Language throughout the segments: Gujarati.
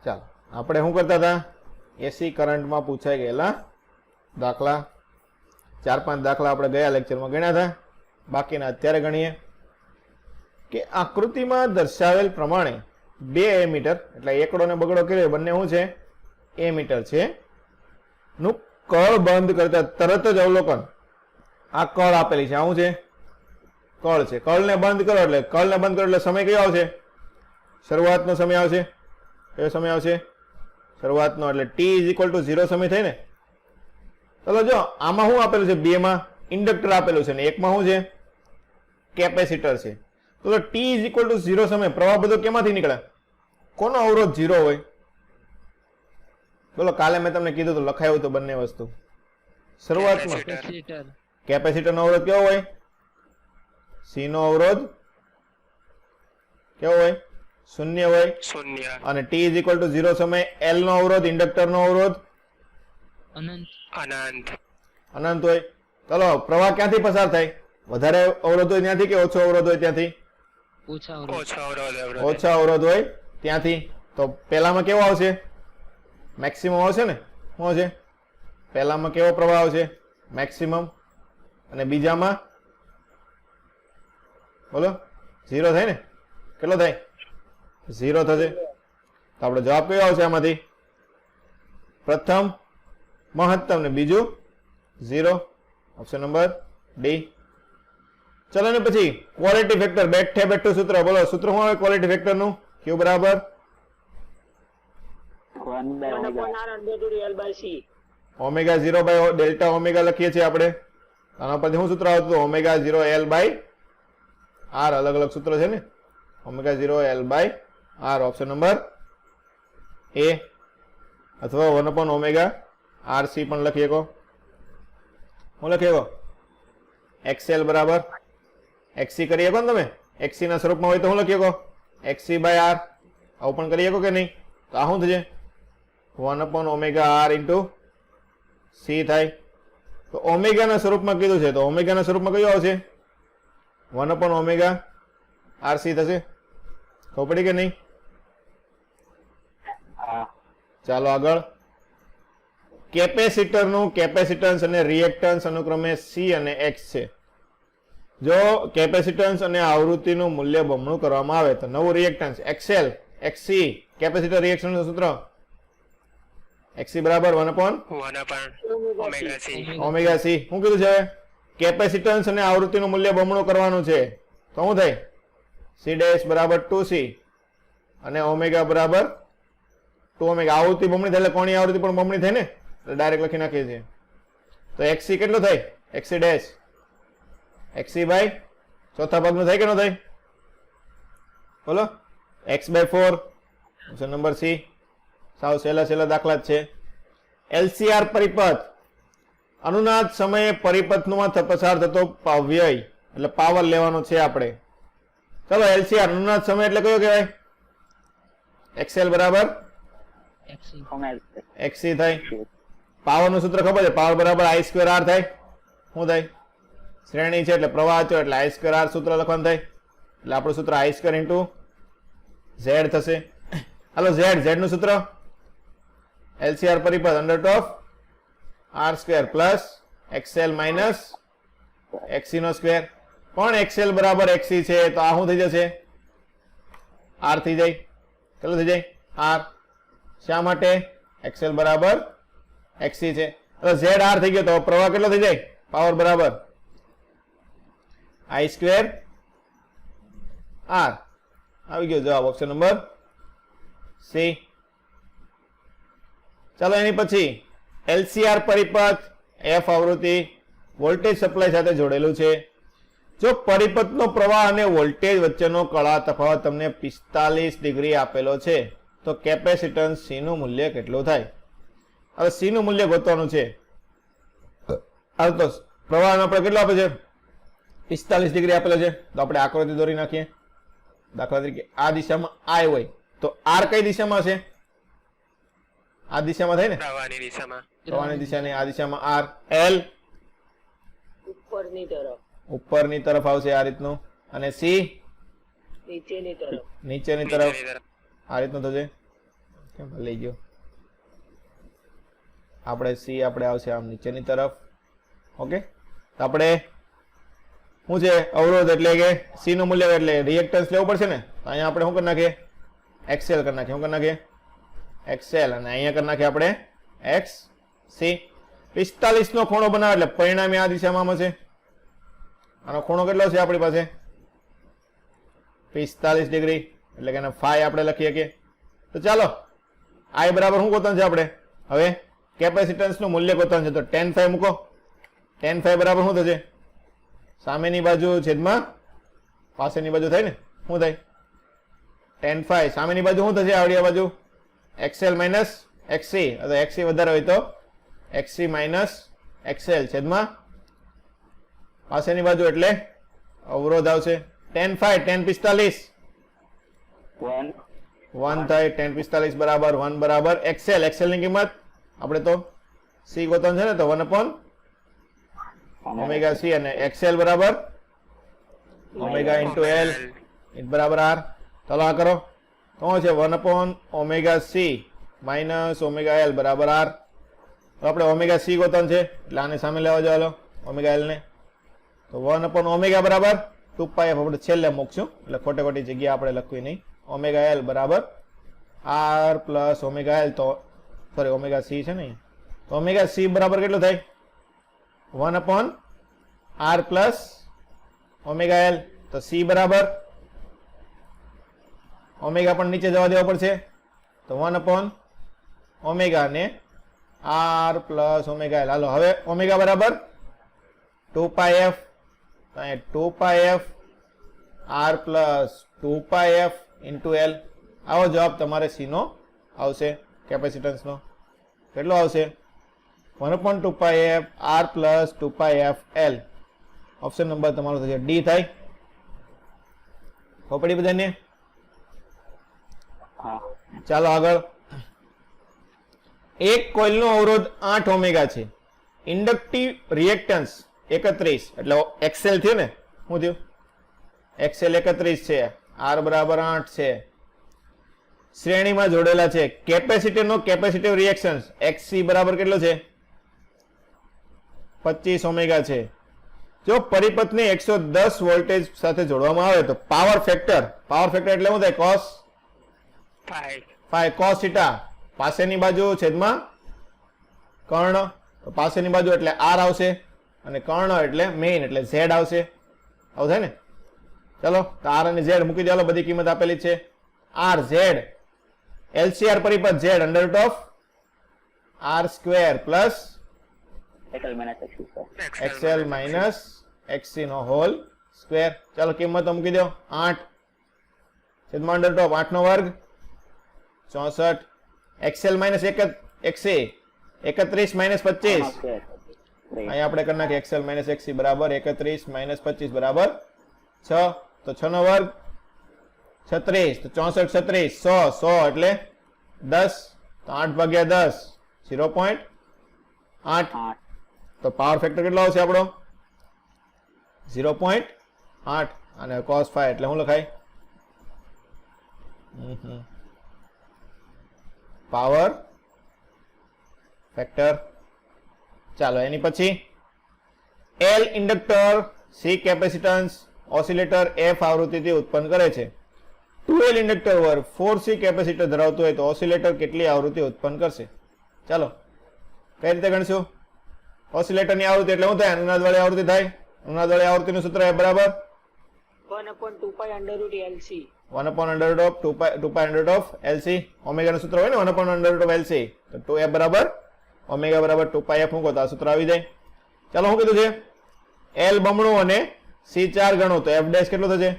ચાલો આપણે શું કરતા હતા, એસી કરંટમાં પૂછાઈ ગયેલા દાખલા 4-5 દાખલા આપણે ગયા લેક્ચરમાં ગણ્યા હતા, બાકીના અત્યારે ગણીએ કે આકૃતિમાં દર્શાવેલ પ્રમાણે બે એમીટર એટલે એકડો ને બગડો કર્યો બંને શું છે એમીટર છે નું કળ બંધ કરતા તરત જ અવલોકન, આ કળ આપેલી છે, આવું છે કળ છે, કળને બંધ કરો એટલે સમય કયો આવશે, શરૂઆતનો સમય આવશે, કયો સમય આવશે શરૂઆતનો, એટલે t = 0 સમય થાય ને। ચલો જો આમાં શું આપેલું છે, બે માં ઇન્ડક્ટર આપેલું છે ને એકમાં શું છે કેપેસિટર છે, તો t = 0 સમય પ્રવાહ બધો કેમાંથી નીકળે, કોનો અવરોધ 0 હોય, બોલો કાલે મેં તમને કીધું તો લખાયું તો બંને વસ્તુ, શરૂઆતમાં કેપેસિટર નો અવરોધ કેવો હોય, સી નો અવરોધ કેવો હોય શૂન્ય હોય, અને t = 0 સમય L નો અવરોધ ઇન્ડક્ટર નો અવરોધ અનંત હોય। ચલો પ્રવાહ ક્યાંથી પસાર થાય, વધારે અવરોધ હોય ત્યાંથી કે ઓછો અવરોધ હોય ત્યાંથી, ઓછા અવરોધ હોય ત્યાંથી, તો પહેલામાં કેવો આવશે મેક્સિમમ આવશે ને, શું આવશે પહેલામાં કેવો પ્રવાહ આવશે મેક્સિમમ, અને બીજામાં બોલો 0 થાય ને, કેટલો થાય 0 થશે, તો આપણે જવાબ કયો આવશે આમાંથી, પ્રથમ મહત્તમ ને બીજું 0, ઓપ્શન નંબર ડી। ચલો ને પછી ક્વોલિટી ફેક્ટર બેઠે બેઠું સૂત્ર, બોલો સૂત્ર શું આવે ક્વોલિટી ફેક્ટર નું, Q બરાબર ઓમેગા 0 બાય ડેલ્ટા ઓમેગા લખીએ છીએ આપણે, આના પરથી શું સૂત્ર આવતું ઓમેગા 0 L બાય R, અલગ અલગ સૂત્ર છે ને, omega 0 L by R, option number A, અથવા 1 ઓમેગા RC પણ લખીએ કો, હું લખીએ કો XL બરાબર XC કરીએ કો ને તમે, XC ના સ્વરૂપમાં હોય તો હું લખીએ કો XC બાય R, આવું પણ કરીએ કો કે નહીં, તો આ શું થશે 1 ઓમેગા R ઇન્ટુ C થાય, તો ઓમેગા ના સ્વરૂપમાં કીધું છે તો ઓમેગા ના સ્વરૂપમાં કયું આવશે 1 ઓમેગા RC થશે, ખબર પડી કે નહીં, ચાલો આગળ, કેપેસિટર નું કેપેસિટન્સ અને રિએક્ટન્સ અનુક્રમે C અને X છે, જો કેપેસિટન્સ અને આવૃત્તિનું મૂલ્ય બમણું કરવામાં આવે તો નવું reactance XL XC, capacitor reaction નું સૂત્ર XC બરાબર 1 ઓમેગા C, શું કીધું છે કેપેસિટન્સ અને આવૃત્તિનું મૂલ્ય બમણું કરવાનું છે, તો શું થાય C ડેશ બરાબર 2C અને ઓમેગા બરાબર 2 ઓમેગા, આવૃત્તિ બમણી થાય એટલે કોની આવૃત્તિ પણ બમણી થાય ને, એટલે ડાયરેક્ટ લખી નાખીએ છીએ, તો XC કેટલો થાય XC ડેશ XC બાય ચોથા ભાગનું થાય કે ન થાય, બોલો X by 4, option number C, સાવ સહેલા દાખલા જ છે। LCR પરિપથ, અનુનાદ સમયે પરિપથમાં પસાર થતો વ્યય એટલે પાવર લેવાનો છે આપણે, ચલો LCR અનુનાદ સમય એટલે કયો કહેવાય, XL બરાબર XC થાય, પાવર નું સૂત્ર ખબર છે, પાવર બરાબર I² R થાય, શું થાય શ્રેણી છે એટલે પ્રવાહ છે એટલે I² R સૂત્ર લખવાનું થાય, એટલે આપણું સૂત્ર I² ઇન્ટુ Z થશે, હાલો Z નું સૂત્ર LCR પરિપથ under of R² plus XL minus XC નો સ્ક્વેર, પણ XL બરાબર XC છે તો આ શું થઈ જશે R થઈ જાય, કેટલું થઈ જાય R, શા માટે XL બરાબર XC છે, તો Z R થઈ ગયો તો પ્રવાહ કેટલો થઈ જાય પાવર બરાબર I² R, આવી ગયો જવાબ ઓપ્શન નંબર C। ચાલો એની પછી LCR પરિપથ F આવૃત્તિ વોલ્ટેજ સપ્લાય સાથે જોડેલું છે, જો પરિપથનો પ્રવાહ અને વોલ્ટેજ વચ્ચેનો કળા તફાવત તમને 45 ડિગ્રી આપેલો છે તો કેપેસિટન્સ C નું મૂલ્ય કેટલું થાય, હવે C નું મૂલ્ય ગોતવાનું છે, આ તો પ્રવાહ આપણે કેટલો આપે છે 45 ડિગ્રી આપેલો છે, તો આપણે આકૃતિ દોરી નાખીએ, દાખલા તરીકે આ દિશામાં I હોય તો R કઈ દિશામાં છે, આ દિશામાં થાય ને પ્રવાહની દિશાની, આ દિશામાં R, L ઉપરની તરફ આવશે આ રીતનું, અને C નીચેની તરફ આ રીતનું થશે, કેમ લઈ ગયો આપણે સી આપણે આવશે આમ નીચેની તરફ. ઓકે, તો આપણે શું છે અવરોધ એટલે કે સી નું મૂલ્ય એટલે રિએક્ટન્સ લેવું પડશે ને. તો અહીંયા આપણે શું કરી નાખીએ એક્સએલ કરી નાખીએ. શું કરી નાખીએ એક્સએલ, અને અહીંયા કરી નાખીએ આપણે એક્સ સી. 45 નો ખૂણો બનાવે એટલે પરિણામી આ દિશામાં હશે. આનો ખૂણો કેટલો છે આપણી પાસે 45 ડિગ્રી, એટલે કે ફાઈ આપણે લખીએ કે. તો ચાલો આઈ બરાબર શું ગોતવાનું છે આપણે હવે કેપેસિટન્સ નું મૂલ્ય ગોતવાનું છે. તો tan phi મૂકો. tan phi બરાબર શું થશે સામેની બાજુ છેદમાં પાસેની બાજુ થાય ને. શું થાય tan phi સામેની બાજુ શું થશે આવડી બાજુ xl માઇનસ xc, અથવા xc વધારે હોય તો xc માઇનસ xl છેદમાં પાસેની બાજુ એટલે અવરોધ આવશે. tan phi tan 45 1 થાય. tan 45 બરાબર 1 બરાબર xl. xl ની કિંમત આપણે તો c ગોતવાનું છે ને, તો 1 upon ઓમેગા c, અને xl બરાબર ઓમેગા ઇન્ટુ l બરાબર r. ચાલો આ કરો તો છે 1 upon omega c minus omega l બરાબર r. તો આપણે ઓમેગા c ગોતવાનું છે એટલે આને સામે લેવા જવાનો ઓમેગા l ને. તો 1 upon ઓમેગા બરાબર 2 પાઈ આપણે છેલ્લે મૂકશું એટલે ખોટે ખોટી જગ્યા આપણે લખવી નહીં. ઓમેગા l બરાબર r પ્લસ ઓમેગા l, તો સોરી ઓમેગા c છે ને, તો ઓમેગા c બરાબર કેટલું થાય 1 upon r plus omega l. તો c બરાબર ઓમેગા પણ નીચે જવા દેવા પડશે, તો 1 upon ઓમેગા ને r પ્લસ ઓમેગા l. હાલો હવે ઓમેગા બરાબર 2 પાઈ f, તો અહીંયા 2 પાઈ f r પ્લસ 2 પાઈ f ઇન્ટુ l. આવો જવાબ તમારે c નો આવશે કેપેસિટન્સ નો. કેટલો આવશે 1 upon 2 પાઈ f r પ્લસ 2 પાઈ f l. ઓપ્શન નંબર તમારો થશે ડી થાય. ખબર પડી બધાને? ચાલો આગળ. એક કોઇલનો અવરોધ 8 ઓમેગા છે, ઇન્ડક્ટિવ રિએક્ટન્સ 31 એટલે એક્સએલ થયું ને. શું થયું એક્સએલ 31 છે, આર બરાબર 8 છે, શ્રેણીમાં જોડેલા છે. કેપેસિટર નો કેપેસિટિવ રિએક્શન્સ XC બરાબર કેટલો છે 25 ઓમેગા છે. જો પરિપથને 110 વોલ્ટેજ સાથે જોડવામાં આવે તો પાવર ફેક્ટર એટલે શું થાય cos phi cos થીટા પાસેની બાજુ છેદમાં કર્ણ, તો પાસેની બાજુ એટલે r આવશે, અને કર્ણ એટલે મેઇન એટલે z આવશે. આવું થાય ને. ચલો તો r અને z મૂકી દો, બધી કિંમત આપેલી છે. r z LCR પરિપથ z under root of r square plus XL minus XC નો હોલ સ્ક્વેર. ચાલો કિંમતો મૂકી દો. 8 છેદમાં અંડર રૂટ ઓફ 8 નો વર્ગ 64. XL minus XC 31 minus 25. અહીંયા આપણે કરી નાખીએ XL માઇનસ XC બરાબર 31 માઇનસ 25 બરાબર 6. તો 6 નો વર્ગ 36, તો 64 36 100 એટલે 10, તો 8 ભાગ્યા 10 0.8. તો પાવર ફેક્ટર કેટલો આવશે આપણો 0.8, અને cos phi એટલે શું લખાય પાવર ફેક્ટર. ચાલો એની પછી L inductor, C capacitance, oscillator F આવૃત્તિથી ઉત્પન્ન કરે છે. 2L ઇન્ડક્ટર પર 4C કેપેસિટર ધરાવતું હોય તો ઓસિલેટર કેટલી આવૃત્તિ ઉત્પન્ન કરશે? ચાલો કઈ રીતે ગણશું? ઓસિલેટરની આવૃત્તિ એટલે શું થાય? અનુનાદ વાળી આવૃત્તિ થાય. અનુનાદ વાળી આવૃત્તિનું સૂત્ર એ બરાબર 1 upon 2 pi under root LC. 1 upon under root of 2 pi under root of LC. Omega નું સૂત્ર હોય ને 1 upon under root of LC, તો 2F બરાબર ઓમેગા બરાબર 2 pi f મૂકો તો આ સૂત્ર આવી જાય. ચાલો શું કીધું છે? L બમણું અને C 4 ગણું, તો F ડેશ કેટલું થશે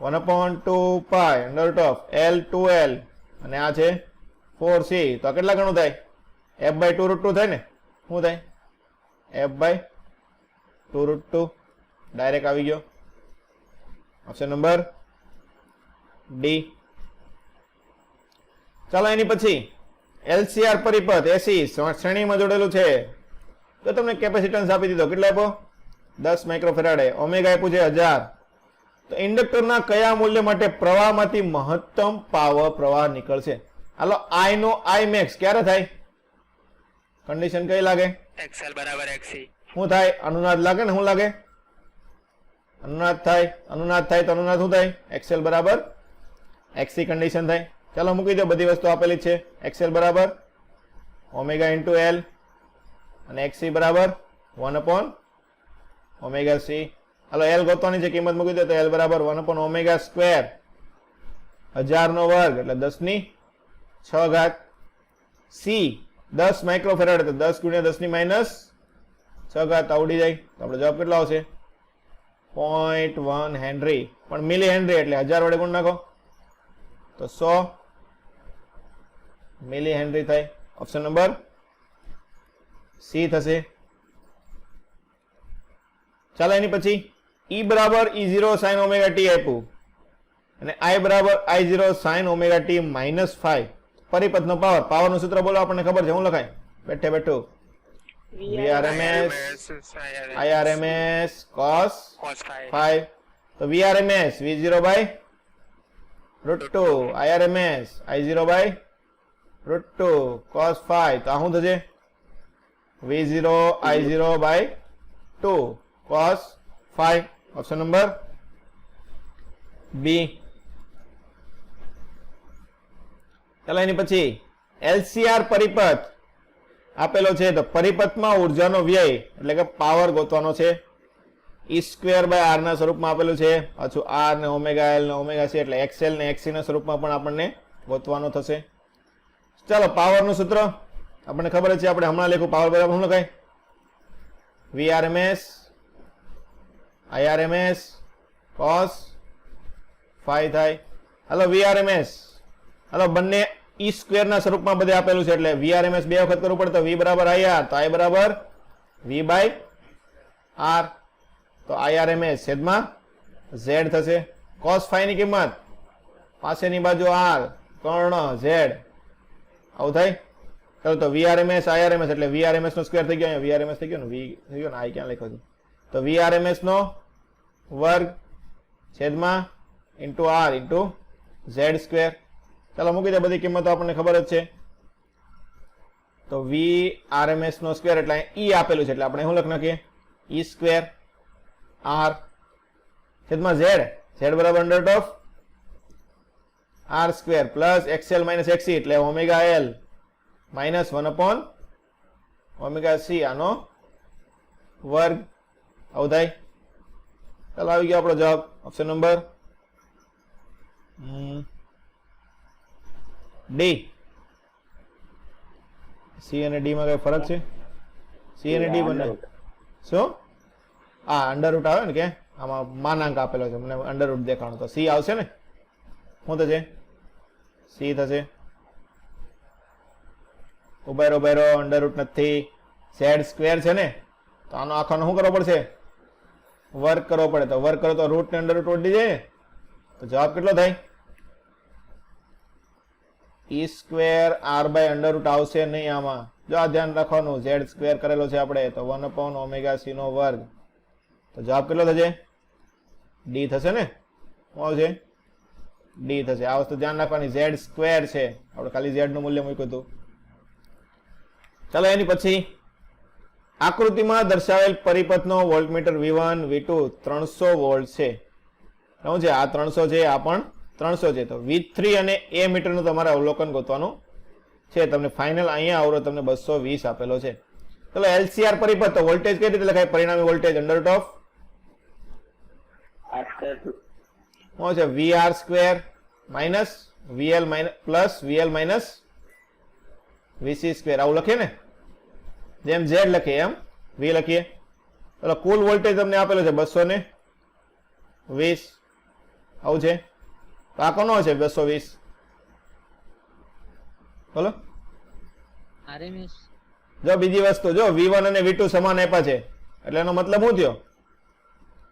1 upon 2 pi under root of L 2L, અને આ છે 4C, તો આ કેટલા ગણું થાય? F by 2 root 2 થાય ને. શું થાય? F by 2 root 2 ડાયરેક્ટ આવી ગયો. Option number D. ચાલો એની પછી LCR પરિપથ AC શ્રેણીમાં જોડેલું છે, તો તમને કેપેસિટન્સ આપી દીધો. કેટલો આપ્યો 10 માઇક્રોફેરાડે. ઓમેગા આપ્યું છે 1000. તો ઇન્ડક્ટરના કયા મૂલ્ય માટે પ્રવાહમાંથી મહત્તમ પાવર પ્રવાહ નીકળશે? હાલો આઈ નો આઈ મેક્સ ક્યારે થાય? કન્ડિશન કઈ લાગે? XL બરાબર XC. શું થાય? અનુનાદ લાગે ને? શું લાગે? અનુનાદ થાય. અનુનાદ થાય તો અનુનાદ શું થાય? XL બરાબર XC કન્ડિશન થાય. ચાલો મૂકી દો, બધી વસ્તુ આપેલી છે. XL બરાબર ઓમેગા ઇન્ટુ L અને XC બરાબર 1/ωc. હાલો L ગોતવાની છે, કિંમત મૂકી દો તો L બરાબર 1/ωc², 1000 નો વર્ગ એટલે 10⁶. C 10 માઇક્રોફેરાડ એટલે 10 × 10⁻6 આવડી જાય તો આપણો જવાબ કેટલો આવશે? 0.1 હેનરી. પણ મિલી હેનરી એટલે 1000 વડે ગુણ નાખો તો 100 મિલી હેનરી થાય. ઓપ્શન નંબર સી થશે. ચાલો એની પછી E બરાબર E0 sin ωt આપ્યું અને I બરાબર I0 sin ωt -5. પરિપથનો પાવર. પાવરનું સૂત્ર બોલો, આપણને ખબર છે. શું લખાય? બેઠે બેઠું VRMS IRMS cos cos 5. તો VRMS V0 by √2, IRMS I0 by √2 cos 5. તો આ શું થશે? V0 I0 by 2 cos 5. Option number B. ચાલો એની પછી LCR પરિપથ આપેલો છે તો પરિપથમાં ઉર્જાનો વ્યય એટલે કે પાવર ગોતવાનો છે. E² by R ના સ્વરૂપમાં આપેલું છે. પાછું R ને ઓમેગા L ને ઓમેગા C એટલે XL ને XC ના સ્વરૂપમાં પણ આપણને ગોતવાનો થશે. ચાલો પાવરનું સૂત્ર આપણને ખબર છે, આપણે હમણાં લખ્યું. પાવર બરાબર શું લખાય? VRMS IRMS cos 5 થાય. હાલો VRMS, હાલો બંને E² ના સ્વરૂપમાં બધે આપેલું છે એટલે VRMS બે વખત કરવું પડે તો V બરાબર IR તો I બરાબર V by R તો IRMS છેદમાં Z થશે. cos 5 ની કિંમત પાસેની બાજુ R કર્ણ Z આવું થાય. ચાલો તો VRMS IRMS એટલે VRMS નો સ્ક્વેર થઈ ગયો. અહીંયા VRMS થઈ ગયો ને, V થઈ ગયો ને, I ક્યાં લખ્યો છે? તો VRMS નો વર્ગ છેદમાં ઇન્ટુ R ઇન્ટુ Z². ચાલો મૂકી દે, બધી કિંમતો આપણને ખબર જ છે. તો VRMS નો સ્ક્વેર એટલે E આપેલું છે એટલે આપણે શું લખ નાખીએ? E² R છેદમાં Z. Z બરાબર √R² plus XL minus XC એટલે ઓમેગા L માઇનસ 1/ωc આનો વર્ગ આવું થાય. ચાલો આવી ગયો આપણો જવાબ. Option number D. સી અને ડી માં કઈ ફરક છે? સી અને ડી બંને શું? આ અંડરરૂટ આવે ને કે આમાં માનાંક આપેલો છે, મને અંડરરૂટ દેખાણો તો સી આવશે ને. શું થશે? સી થશે. ઉભેરો અંડરરૂટ નથી, Z² છે ને તો આનો આખાનો શું કરવો પડશે? વર્ક કરવો પડે. તો વર્ક કરો તો રૂટ ને અંડરરૂટ ઉડી જાય તો જવાબ કેટલો થાય? E² R by અંડરરૂટ આવશે નહીં આમાં. જો આ ધ્યાન રાખવાનું, Z² કરેલો છે આપણે તો 1/ωc નો વર્ગ તો જવાબ કેટલો થશે? ડી થશે ને. શું આવશે? ડી થશે. આ વસ્તુ ધ્યાન રાખવાની, Z² છે, આપણે ખાલી Z નું મૂલ્ય મૂક્યું હતું. ચાલો એની પછી આકૃતિમાં દર્શાવેલ પરિપથનો વોલ્ટમીટર V1 V2 300 વોલ્ટ છે. શું છે? આ 300 છે, આ પણ 300 છે. તો V3 અને A મીટરનું તમારે અવલોકન ગોતવાનું છે. તમને ફાઇનલ અહીંયા અવરોધ તમને 220 આપેલો છે. ચલો LCR પરિપથ તો વોલ્ટેજ કઈ રીતે લખાય? પરિણામી વોલ્ટેજ અંડરરૂટ ઓફ શું છે? VR² minus VL plus VL minus VC². આવું લખીએ ને, જેમ Z લખીએ એમ V લખીએ. ચલો કુલ વોલ્ટેજ તમને આપેલો છે 220. આવું છે. તો આ કોનો છે 220? બોલો. RMS. જો બીજી વસ્તુ, જો V1 અને V2 સમાન આપ્યા છે એટલે એનો મતલબ શું થયો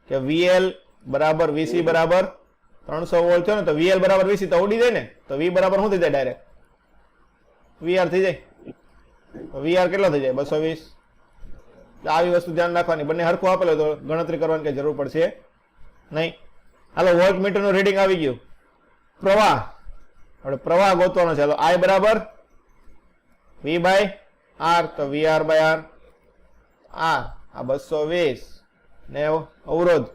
કે VL બરાબર VC બરાબર 300 વોલ્ટ થયો ને તો VL બરાબર VC તો ઉડી જાય ને. તો V બરાબર શું થઈ જાય? ડાયરેક્ટ VR થઈ જાય. તો VR કેટલો થઈ જાય? 220. આવી વસ્તુ ધ્યાન રાખવાની, બંને હરખું આપેલો તો ગણતરી કરવાની કઈ જરૂર પડશે નહીં. હાલો વોલ્ટ મીટરનું રીડિંગ આવી ગયું. પ્રવાહ આપણે પ્રવાહ ગોતવાનો છે. ચાલો I બરાબર V બાય R, તો VR બાય R. આ 220 ને અવરોધ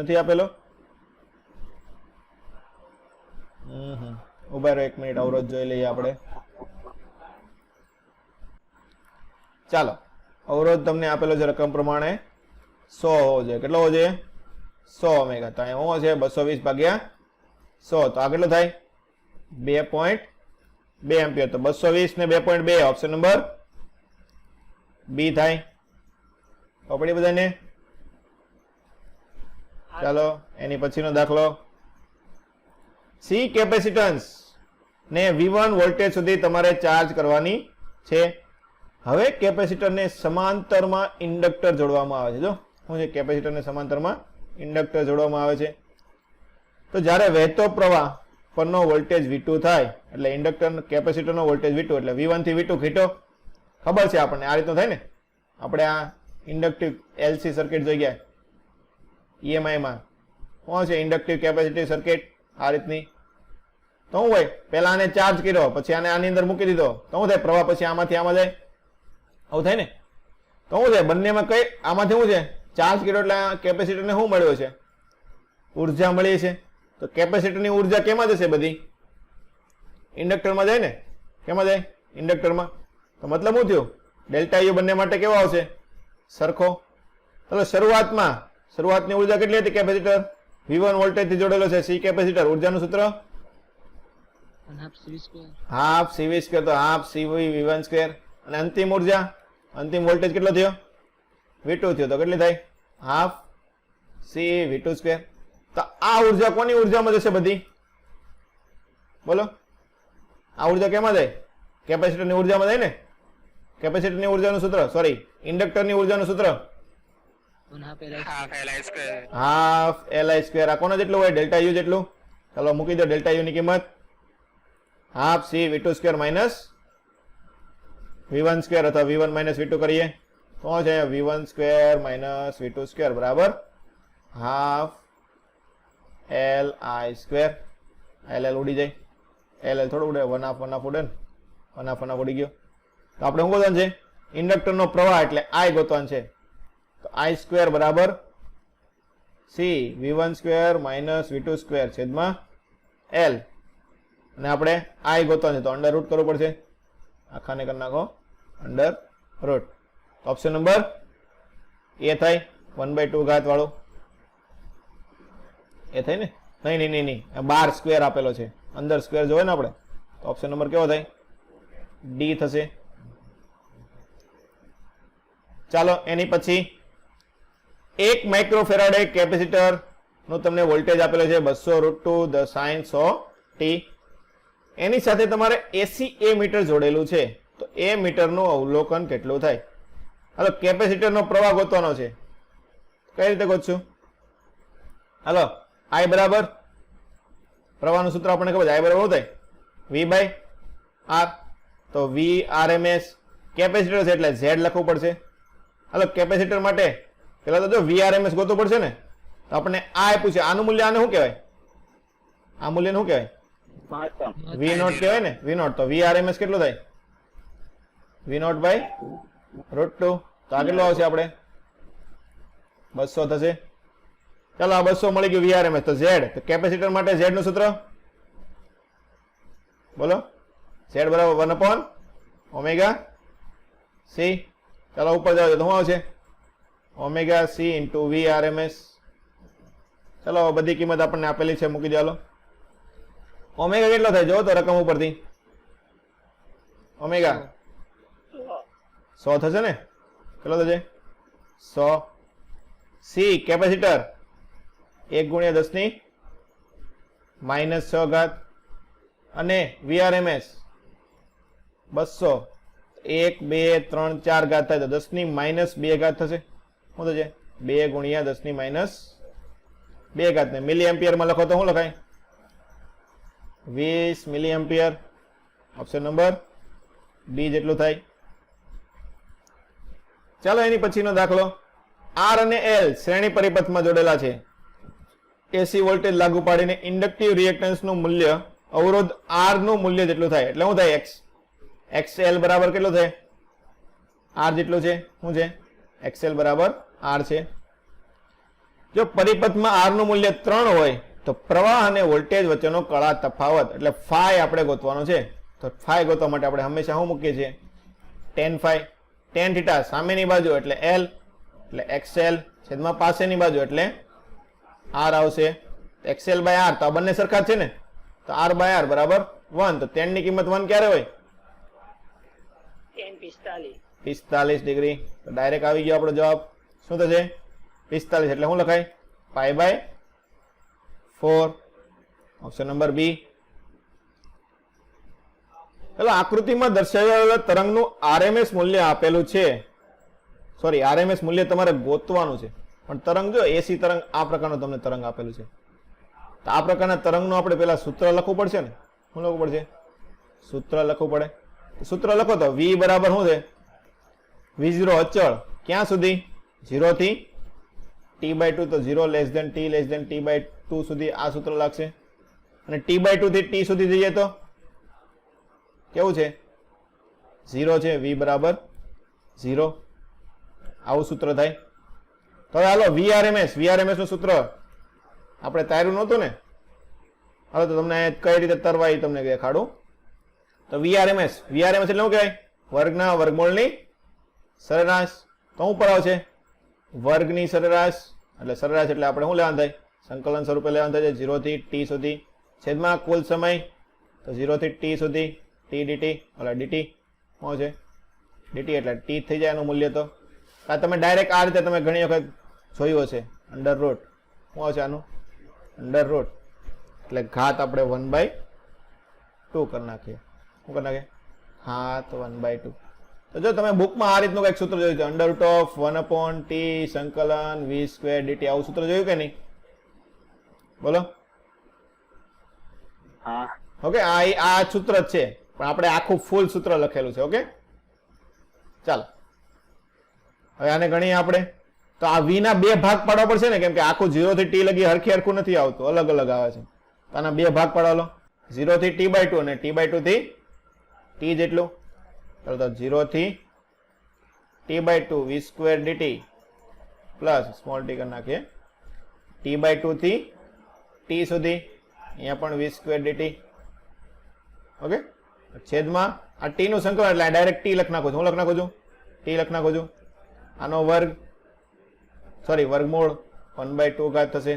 નથી આપેલો. ઉભા રહો 1 મિનિટ, અવરોધ જોઈ લઈએ આપણે. ચાલો, અવરોધ તમને આપેલો છે રકમ પ્રમાણે 100 હોવો જોઈએ. કેટલો હોવો જોઈએ? 100 ઓમેગા. તો અહીંયા શું છે? 220 ભાગ્યા 100, તો આ કેટલો થાય? 2.2 એમ્પિયર. તો 220 ને 2.2 ઓપ્શન નંબર બી થાય. તો પડી બધાને. ચાલો એની પછીનો દાખલો. સી કેપેસિટન્સ ને V1 વોલ્ટેજ સુધી તમારે ચાર્જ કરવાની છે. હવે કેપેસિટરને સમાંતરમાં ઇન્ડક્ટર જોડવામાં આવે છે. જો શું છે? કેપેસિટરને સમાંતરમાં ઇન્ડક્ટર જોડવામાં આવે છે. તો જ્યારે વહેતો પ્રવાહ પરનો વોલ્ટેજ V2 થાય એટલે ઇન્ડક્ટર કેપેસિટરનો વોલ્ટેજ V2 એટલે V1 થી V2 ઘીટો. ખબર છે આપણને આ રીતનું થાય ને. આપણે આ ઇન્ડક્ટિવ LC સર્કિટ જોઈ ગયા EMI માં. શું છે? ઇન્ડક્ટિવ કેપેસિટિવ સર્કિટ આ રીતની. તો શું હોય? પહેલા આને ચાર્જ કર્યો, પછી આને આની અંદર મૂકી દીધો, તો શું થાય? પ્રવાહ પછી આમાંથી આમાં જાય, આવું થાય ને. તો શું છે? બંનેમાં કઈ આમાંથી શું છે? ચાર્જ કર્યો એટલે કેપેસિટરને શું મળ્યો છે? ઉર્જા મળી છે. તો કેપેસિટરની ઉર્જા કેમાં જશે? બધી ઇન્ડક્ટરમાં જાય ને. કેમાં જાય? ઇન્ડક્ટરમાં. તો મતલબ શું થયું? ડેલ્ટા યુ બંને માટે કેવો આવશે? સરખો. ચાલો શરૂઆતની ઉર્જા કેટલી હતી? કેપેસિટર V1 વોલ્ટેજ થી જોડેલો છે. સી કેપેસિટર, ઉર્જાનું સૂત્ર હાફ CV સ્ક્વેર, તો હાફ CV V1 સ્ક્વેર. અને અંતિમ ઉર્જા, અંતિમ વોલ્ટેજ કેટલો થયો? V2 થયો, તો કેટલી થાય? Half C V2 square. તો આ ઉર્જા કોની ઉર્જામાં જશે? બધી બોલો. આ ઉર્જા કેમાં જાય? કેપેસિટરની ઉર્જામાં જાય ને. કેપેસિટરની ઉર્જાનું સૂત્ર, સોરી ઇન્ડક્ટરની ઉર્જાનું સૂત્ર હાફ LI સ્ક્વેર. આ કોના જેટલું હોય? ડેલ્ટા યુ જેટલું. ચાલો મૂકી દો ડેલ્ટા યુ ની કિંમત. Half C V2 square minus V1 square, અથવા V1 માઇનસ V2 કરીએ તો છે V1 square minus V2 square બરાબર હાફ LI સ્ક્વેર. LL ઉડી જાય. LL થોડું ઉડે, 1/2 ઉડે ને. 1/2 ઉડી ગયો. તો આપણે શું ગોતવાનું છે? ઇન્ડક્ટરનો પ્રવાહ એટલે I ગોતવાનું છે. તો I સ્ક્વેર બરાબર C V1 square minus V2 square છેદમાં L. અને આપણે I ગોતવાનું છે, તો અંડર રૂટ કરવું પડશે. આખાને કરી નાખો under route. Option number A થાય 1/2 ઘાત વાળું. એ થાય ને? નહીં, 12 સ્ક્વેર આપેલો છે. અંદર સ્ક્વેર જોવે ને આપણે, તો ઓપ્શન નંબર કેવો થાય? ડી થશે. ચાલો એની પછી 1 માઇક્રોફેરાડે કેપેસિટર નું તમને વોલ્ટેજ આપેલો છે 200√2 ધ સાઇન 100t. એની સાથે તમારે AC મીટર જોડેલું છે. તો એ મીટરનું અવલોકન કેટલું થાય? હાલો કેપેસિટરનો પ્રવાહ ગોતવાનો છે. કઈ રીતે ગોતશું? હાલો I બરાબર પ્રવાહનું સૂત્ર આપણને ખબર છે. I બરાબર શું થાય? V by R. તો V RMS કેપેસિટર છે એટલે Z લખવું પડશે. હાલો કેપેસિટર માટે પેલા તો જો V RMS ગોતવું પડશે ને. તો આપણને આ આપ્યું છે. આનું મૂલ્ય આને શું કહેવાય? આ મૂલ્યને શું કહેવાય? V0 કહેવાય ને. V0. તો V RMS કેટલું થાય? V0 by √2. તો આ કેટલું આવશે? આપણે 200 થશે. ચાલો આ 200 મળી ગયું V RMS. તો Z, તો કેપેસિટર માટે Z નું સૂત્ર બોલો. Z બરાબર 1/ωc. ચાલો ઉપર જાવ તો શું આવશે? Omega C into V RMS. ચાલો બધી કિંમત આપણને આપેલી છે, મૂકી દો. ઓમેગા કેટલો થાય? જો તો રકમ ઉપરથી ઓમેગા 100 થશે ને. કેટલો થશે? 100. C કેપેસિટર 1 × 10⁻⁶ ઘાત અને V RMS 200 1 2 3 4 ઘાત થાય તો 10⁻² ઘાત થશે. શું થશે? 2 × 10⁻² ઘાત. ને મિલી એમ્પિયરમાં લખો તો શું લખાય? 20 મિલી એમ્પિયર. ઓપ્શન નંબર ડી જેટલું થાય. ચાલો એની પછીનો દાખલો. R અને L શ્રેણી પરિપથમાં જોડેલા છે. એસી વોલ્ટેજ લાગુ પાડીને ઇન્ડક્ટિવ રિએક્ટન્સ નું મૂલ્ય અવરોધ આર નું મૂલ્ય જેટલું થાય એટલે શું થાય એક્સ એક્સએલ બરાબર કેટલું થાય આર જેટલું છે શું છે એક્સએલ બરાબર આર છે જો પરિપથમાં આર નું મૂલ્ય 3 હોય તો પ્રવાહ અને વોલ્ટેજ વચ્ચેનો કળા તફાવત એટલે ફાઈ આપણે ગોતવાનો છે તો ફાઈ ગોતવા માટે આપણે હંમેશા શું મૂકીએ છીએ tan ફાઈ tan થીટા સામેની બાજુ એટલે એલ એટલે એક્સએલ છેદમાં પાસેની બાજુ એટલે આર આવશે એક્સએલ બાય આર તો આ બંને સરખા છે ને તો આર બાય આર બરાબર 1 તો tan ની કિંમત 1 ક્યારે હોય tan 45 45 ડિગ્રી તો ડાયરેક્ટ આવી ગયો આપણો જવાબ શું થશે 45 એટલે શું લખાય pi by 4 option number B ચલો આકૃતિમાં દર્શાવેલા તરંગનું આરએમએસ મૂલ્ય આપેલું છે સોરી આરએમએસ મૂલ્ય તમારે ગોતવાનું છે પણ તરંગ જો એસી તરંગ આ પ્રકારનું તમને તરંગ આપેલું છે તો આ પ્રકારના તરંગનું આપણે પેલા સૂત્ર લખવું પડશે ને શું લખવું પડશે સૂત્ર લખવું પડે સૂત્ર લખો તો v બરાબર શું છે v0 અચળ ક્યાં સુધી 0 થી t/2 તો 0 લેસ ધેન t/2 સુધી આ સૂત્ર લાગશે અને t/2 થી t સુધી જઈએ તો કેવું છે 0 છે v બરાબર 0 આવું સૂત્ર થાય તો હાલો vrms નું સૂત્ર આપણે તાર્યું નહોતું ને હાલો તો તમને કઈ રીતે તરવા એ તમને દેખાડું તો vrms એટલે શું કહેવાય વર્ગના વર્ગમૂળની સરેરાશ તો શું પર આવશે વર્ગની સરેરાશ એટલે આપણે શું લેવાનું થાય સંકલન સ્વરૂપે લેવાનું થાય 0 થી t સુધી છેદમાં કુલ સમય તો 0 થી t સુધી t dt ઓલા dt શું છે dt એટલે t થઈ જાય એનું મૂલ્ય તો આ તમે ડાયરેક્ટ આ રીતે તમે ઘણી વખત જોયું હશે અંડર રૂટ શું આવશે આનું અંડર રૂટ એટલે ઘાત આપણે 1/2 કરી નાખીએ શું કરી નાખીએ ઘાત 1/2 તો જો તમે બુકમાં આ રીતનું કંઈક સૂત્ર જોયું છે અંડર રૂટ ઓફ 1/t સંકલન v² dt આવું સૂત્ર જોયું કે નહીં બોલો હા ઓકે આ સૂત્ર જ છે પણ આપણે આખું ફૂલ સૂત્ર લખેલું છે ઓકે ચાલો હવે આને ગણીએ આપણે તો આ v ના બે ભાગ પાડવા પડશે ને કેમ કે આખું 0 થી t લગી હરખું નથી આવતું અલગ અલગ આવે છે તો આના બે ભાગ પાડવા લો 0 થી t/2 અને t/2 થી t જેટલું ચાલો તો 0 થી t/2 v² dt plus small t કરી નાખીએ t/2 થી t સુધી અહીંયા પણ v² dt ઓકે છેદમાં આ t નું સંકલન એટલે ડાયરેક્ટ t લખ નાખું છું હું લખ નાખું છું t લખ નાખું છું આનો વર્ગ સોરી વર્ગમૂળ 1/2 ઘાત થશે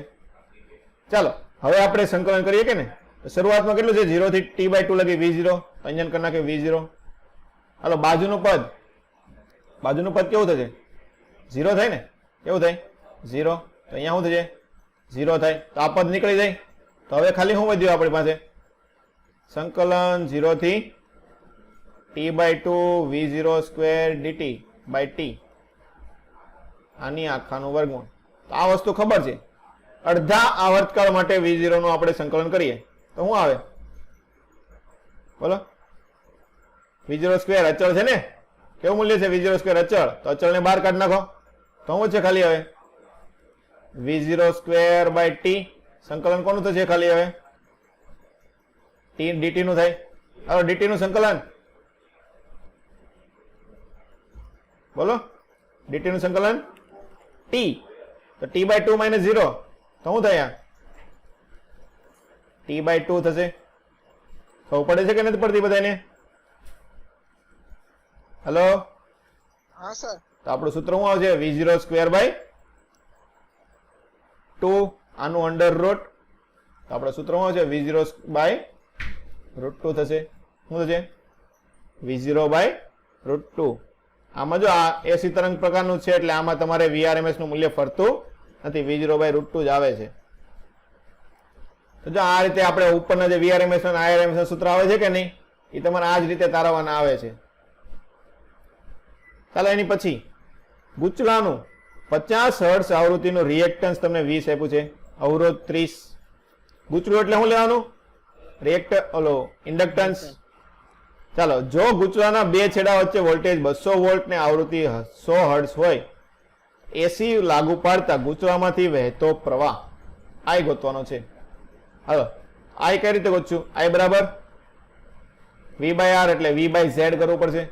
ચાલો હવે આપણે સંકલન કરીએ કે ને તો શરૂઆતમાં કેટલું છે 0 થી t/2 લગી v0 અંજન કરી નાખે v0 હાલો બાજુનું પદ કેવું થશે 0 થાય ને કેવું થાય 0 તો અહીંયા શું થશે 0 થાય તો આ પદ નીકળી જાય તો હવે ખાલી શું વધ્યું આપણી પાસે સંકલન 0 થી t/2 v0² dt by t આની આખાનું વર્ગમૂળ તો આ વસ્તુ ખબર છે અડધા આવર્તકાળ માટે v0 નું આપણે સંકલન કરીએ તો શું આવે બોલો v0² અચળ છે ને કેવું મૂલ્ય છે v0² અચળ તો અચળને બહાર કાઢી નાખો તો શું છે ખાલી હવે v0² બાય t સંકલન કોનું થશે ખાલી હવે t dt નું થાય હવે dt નું સંકલન બોલો dt નું સંકલન t તો t/2 - 0 તો શું થાય t/2 થશે ખબર પડે છે કે નથી પડતી બધાને હેલો હા સર તો આપણું સૂત્ર શું આવશે v0² બાય 2 આનું અંડર રૂટ તો આપણું સૂત્ર શું આવશે v0 બાય √2 થશે શું થશે v0 બાય √2 આમાં જો આ એસી તરંગ પ્રકારનું છે એટલે આમાં તમારે vrms નું મૂલ્ય ફરતું નથી v0 બાય √2 જ આવે છે તો જો આ રીતે આપણે ઉપરના જે vrms અને irms ના સૂત્ર આવે છે કે નહીં એ તમારે આ જ રીતે તારવવાના આવે છે ચાલો એની પછી ગુચલાનું 50 હર્ટ્ઝ આવૃત્તિનું રિએક્ટન્સ તમને 20 આપ્યું છે અવરોધ 30 ગુચલું એટલે શું લેવાનું રિએક્ટર ઓલો ઇન્ડક્ટન્સ ચાલો જો ગુચલાના બે છેડા વચ્ચે વોલ્ટેજ 200 વોલ્ટ ને આવૃત્તિ 100 હર્ટ્ઝ હોય એસી લાગુ પાડતા ગુચલામાંથી વહેતો પ્રવાહ આઈ ગોતવાનો છે. હાલો આઈ કઈ રીતે ગોતશું? આઈ બરાબર વી બાય આર એટલે વી બાય ઝેડ કરવું પડશે.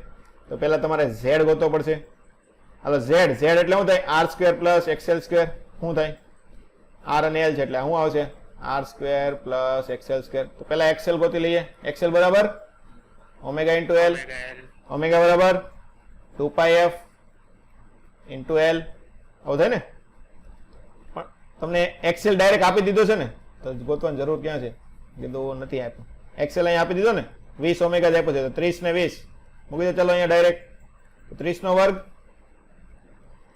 તો પહેલા તમારે ઝેડ ગોતવો પડશે. હાલો ઝેડ ઝેડ એટલે શું થાય? R square plus XL square. શું થાય? આર અને એલ છે એટલે શું આવશે? R square plus XL square. તો પહેલા એક્સએલ ગોતી લઈએ. એક્સએલ બરાબર ઓમેગા ઇન્ટુ એલ. ઓમેગા બરાબર 2 પાઈ એફ ઇન્ટુ એલ. આવું થાય ને? પણ તમને એક્સેલ ડાયરેક્ટ આપી દીધો છે ને, તો ગોતવાની જરૂર ક્યાં છે? કીધું નથી આપ્યું. એક્સેલ અહીંયા આપી દીધો ને, 20 ઓમેગા જ આપ્યો છે, તો 30 ને 20 મૂકી દો. ચલો અહીંયા ડાયરેક્ટ 30 નો વર્ગ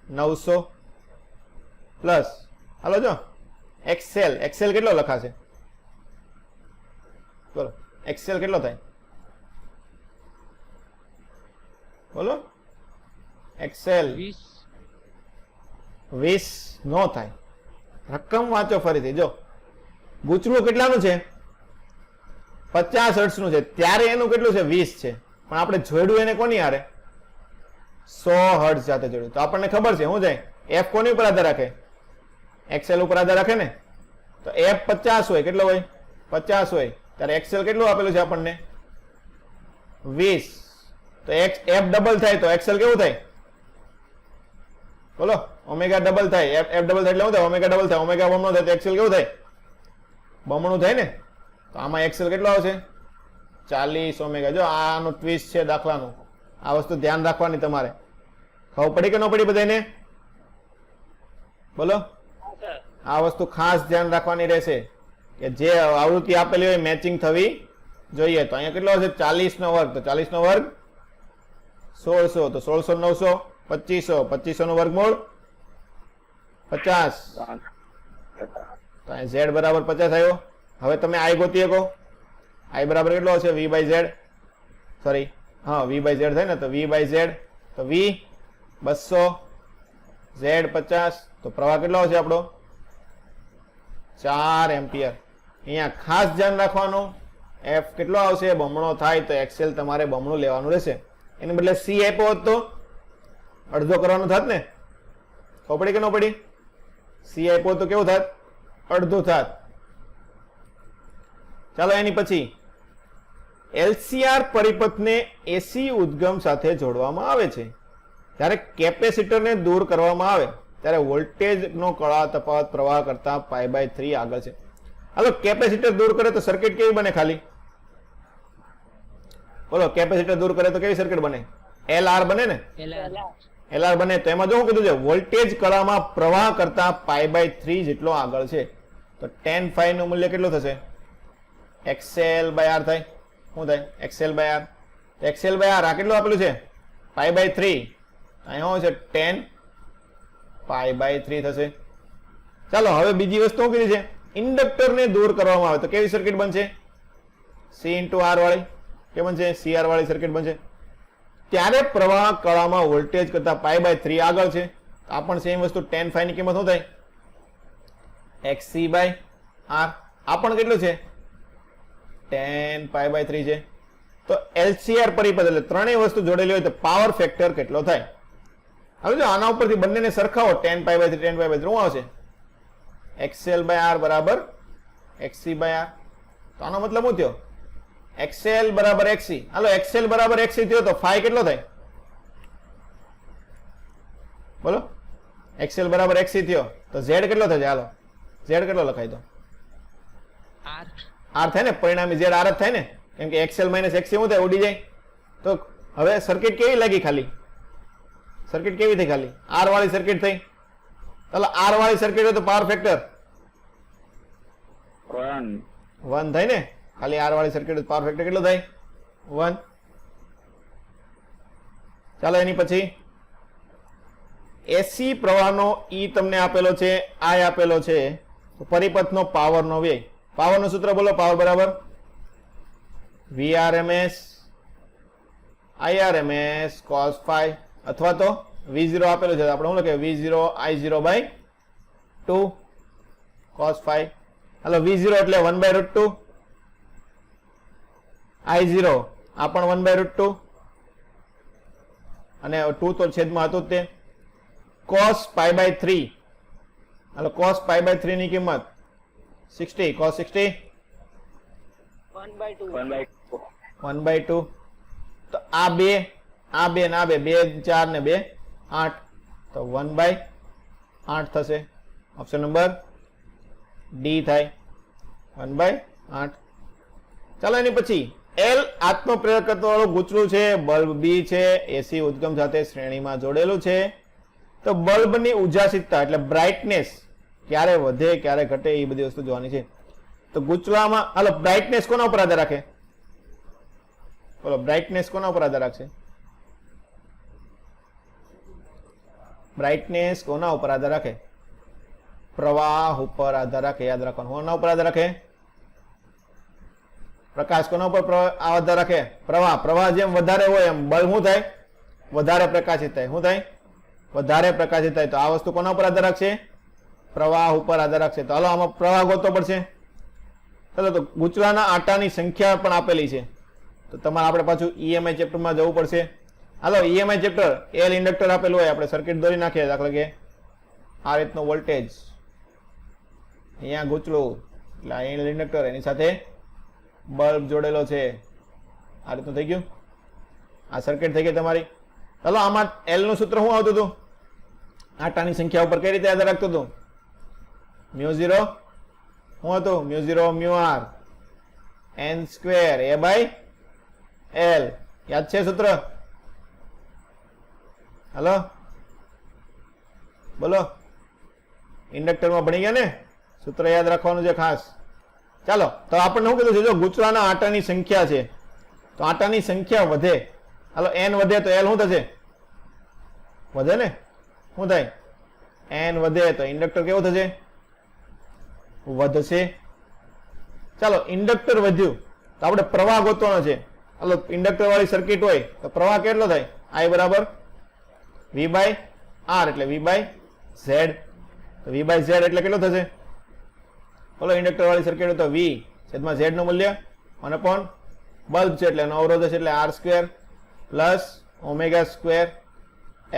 900 પ્લસ હાલો જો એક્સેલ. એક્સેલ કેટલો લખાશે? બોલો એક્સેલ કેટલો થાય? બોલો એક્સેલ 20 નો થાય. રકમ વાંચો ફરીથી. જો ગૂંચળું કેટલાનું છે? 50 હર્ટ્ઝનું છે. ત્યારે એનું કેટલું છે? 20 છે. પણ આપણે જોડ્યું એને કોની હારે? 100 હર્ટ્ઝ સાથે જોડ્યું. તો આપણને ખબર છે શું જાય? એફ કોની ઉપર આધાર રાખે? એક્સેલ ઉપર આધાર રાખે ને. તો એફ 50 હોય. કેટલો હોય? 50 હોય. ત્યારે એક્સેલ કેટલું આપેલું છે આપણને? 20. તો એફ ડબલ થાય તો એક્સેલ કેવું થાય? બોલો ઓમેગા ડબલ થાય. એફ ડબલ થાય એટલે શું થાય? ઓમેગા ડબલ થાય. ઓમેગા બમણો થાય તો એક્સેલ કેવું થાય? બમણું થાય ને. તો આમાં એક્સેલ કેટલો આવશે? 40 ઓમેગા. જો આનું ટ્વિસ્ટ છે દાખલાનું. આ વસ્તુ ધ્યાન રાખવાની તમારે. ખબર પડી કે ન પડી બધાને? બોલો આ વસ્તુ ખાસ ધ્યાન રાખવાની રહેશે કે જે આવૃત્તિ આપેલી હોય મેચિંગ થવી જોઈએ. તો અહીંયા કેટલો હશે? 40 નો વર્ગ. તો 40 નો વર્ગ 1600. તો 1600 900 2500. 2500 નું વર્ગમૂળ 50. તો અહીં ઝેડ બરાબર 50 આવ્યો. હવે તમે આઈ ગોતી શકો. આઈ બરાબર કેટલો હશે? વી બાય ઝેડ. સોરી હા વી બાય ઝેડ થાય ને, તો વી બાય ઝેડ. તો વી 200 ઝેડ 50. તો પ્રવાહ કેટલો હશે આપણો? 4 એમ્પિયર. અહીંયા ખાસ ધ્યાન રાખવાનું એફ કેટલો આવશે? બમણો થાય તો એક્સેલ તમારે બમણું લેવાનું રહેશે. એને બદલે સી આપ્યો હોત તો અડધો કરવાનું થાત ને. ખબર પડી કે ન પડી? સી આપ્યો તો કેવું થાત? અડધું થાત. ચાલો એની પછી એલસીઆર પરિપથને એસી ઉદ્ગમ સાથે જોડવામાં આવે છે. જ્યારે કેપેસિટરને દૂર કરવામાં આવે ત્યારે વોલ્ટેજનો કળા તફાવત પ્રવાહ કરતા π/3 આગળ છે. હાલો કેપેસિટર દૂર કરે તો સર્કિટ કેવી બને? ખાલી બોલો કેપેસિટર દૂર કરે તો કેવી સર્કિટ બને? એલઆર બને ને. એલઆર બને. તો એમાં જો શું કીધું છે? વોલ્ટેજ કળામાં પ્રવાહ કરતા π/3 જેટલો આગળ છે. તો tan phi નું મૂલ્ય કેટલું થશે? એક્સએલ બાય આર થાય. શું થાય? XL by R. XL by R આ કેટલું આપેલું છે? π/3. અહીંયા શું છે? tan π/3 થશે. ચાલો હવે બીજી વસ્તુ શું કીધી છે? ઇન્ડક્ટરને દૂર કરવામાં આવે તો કેવી સર્કિટ બનશે? સી ઇન્ટુ આર વાળી. કે બનશે? સી આર વાળી સર્કિટ બનશે. ત્યારે પ્રવાહ કળામાં વોલ્ટેજ કરતા π/3 આગળ છે. આ પણ સેમ વસ્તુ. tan phi ની કિંમત શું થાય? xc by R. આ પણ કેટલું છે? tan π/3 છે. તો એલસીઆર પરિપથ એટલે ત્રણેય વસ્તુ જોડેલી હોય તો પાવર ફેક્ટર કેટલો થાય? હવે જો આના ઉપરથી બંનેને સરખાવો tan π/3 tan π/3 શું આવશે? xl બાય આર બરાબર xc બાય આર. તો આનો મતલબ શું થયો? xl બરાબર xc. હાલો xl બરાબર xc થયો તો phi કેટલો થાય? બોલો xl બરાબર xc થયો તો z કેટલો થશે? હાલો z કેટલો લખાય? તો r થાય ને. પરિણામી z r જ થાય ને, કેમ કે xl - xc શું થાય? ઉડી જાય. તો હવે સર્કિટ કેવી લાગી? ખાલી સર્કિટ કેવી થઈ? ખાલી આર વાળી સર્કિટ થઈ. ચાલો આર વાળી સર્કિટ હોય તો પાવર ફેક્ટર 1 થાય ને. ખાલી આર વાળી સર્કિટ પાવર ફેક્ટર કેટલો થાય? 1. ચાલો એની પછી એસી પ્રવાહનો ઈ તમને આપેલો છે, આઈ આપેલો છે. તો પરિપથનો પાવરનો વ્યય. પાવરનું સૂત્ર બોલો. પાવર બરાબર VRMS IRMS cos phi અથવા તો V0 આપેલો છે આપણે શું લખીએ? V0 I0 by 2 cos phi. Hello V0 એટલે 1/√2. I0 આ પણ 1/√2 અને 2 તો છેદમાં હતું જ તે. cos π/3. હાલો cos π/3 ની કિંમત 60 cos 60 1/2 તો આ બે ને આ બે 2 4 ને 2 8 તો 1/8 થશે ઓપ્શન નંબર ડી થાય 1/8 ચાલો એની પછી એલ આત્મપ્રેરકત્વ વાળું ગૂંચળું છે બલ્બ બી છે એસી ઉદ્ગમ સાથે શ્રેણીમાં જોડેલું છે તો બલ્બની ઉજાસીતતા એટલે બ્રાઇટનેસ ક્યારે વધે ક્યારે ઘટે એ બધી વસ્તુ જોવાની છે તો ગૂંચળામાં હાલો બ્રાઇટનેસ કોના ઉપર આધાર રાખે બોલો બ્રાઇટનેસ કોના ઉપર આધાર રાખશે બ્રાઇટનેસ કોના ઉપર આધાર રાખે પ્રવાહ ઉપર આધાર રાખે યાદ રાખવાનું કોના ઉપર આધાર રાખે પ્રકાશ કોના ઉપર આધાર રાખે પ્રવાહ જેમ વધારે હોય એમ બલ્બ શું થાય વધારે પ્રકાશિત થાય શું થાય વધારે પ્રકાશિત થાય તો આ વસ્તુ કોના ઉપર આધાર રાખશે પ્રવાહ ઉપર આધાર રાખશે તો હાલો આમાં પ્રવાહ ગોતવો પડશે ચાલો તો ગૂંચળાના આટાની સંખ્યા પણ આપેલી છે તો તમારે આપણે પાછું ઈએમઆઈ ચેપ્ટરમાં જવું પડશે હાલો ઈએમઆઈ ચેપ્ટર એલ ઇન્ડક્ટર આપેલું હોય આપણે સર્કિટ દોરી નાખીએ દાખલા કે આ રીતનો વોલ્ટેજ અહીંયા ગૂંચળું એટલે એલ ઇન્ડક્ટર એની સાથે બલ્બ જોડેલો છે આ રીતનું થઈ ગયું આ સર્કિટ થઈ ગઈ તમારી ચાલો આમાં એલ નું સૂત્ર શું આવતું હતું આટાની સંખ્યા ઉપર કઈ રીતે આધાર રાખતું હતું મ્યુ 0 શું હતું mu 0 mu R n square a by l યાદ છે સૂત્ર હાલો બોલો ઇન્ડક્ટરમાં ભણી ગયા ને સૂત્ર યાદ રાખવાનું છે ખાસ ચાલો તો આપણને શું કીધું છે જો ગૂંચળાના આટાની સંખ્યા છે તો આટાની સંખ્યા વધે હાલો n વધે તો l શું થશે વધે ને શું થાય n વધે તો ઇન્ડક્ટર કેવું થશે વધશે ચાલો ઇન્ડક્ટર વધ્યું તો આપણે પ્રવાહ ગોતવાનો છે હાલો ઇન્ડક્ટર વાળી સર્કિટ હોય તો પ્રવાહ કેટલો થાય I બરાબર v/r એટલે v/z તો v/z એટલે કેટલો થશે બોલો ઇન્ડક્ટર વાળી સર્કિટ હોય તો v છેદમાં z નું મૂલ્ય અને પણ બલ્બ છે એટલે એનો અવરોધ છે એટલે r square plus omega square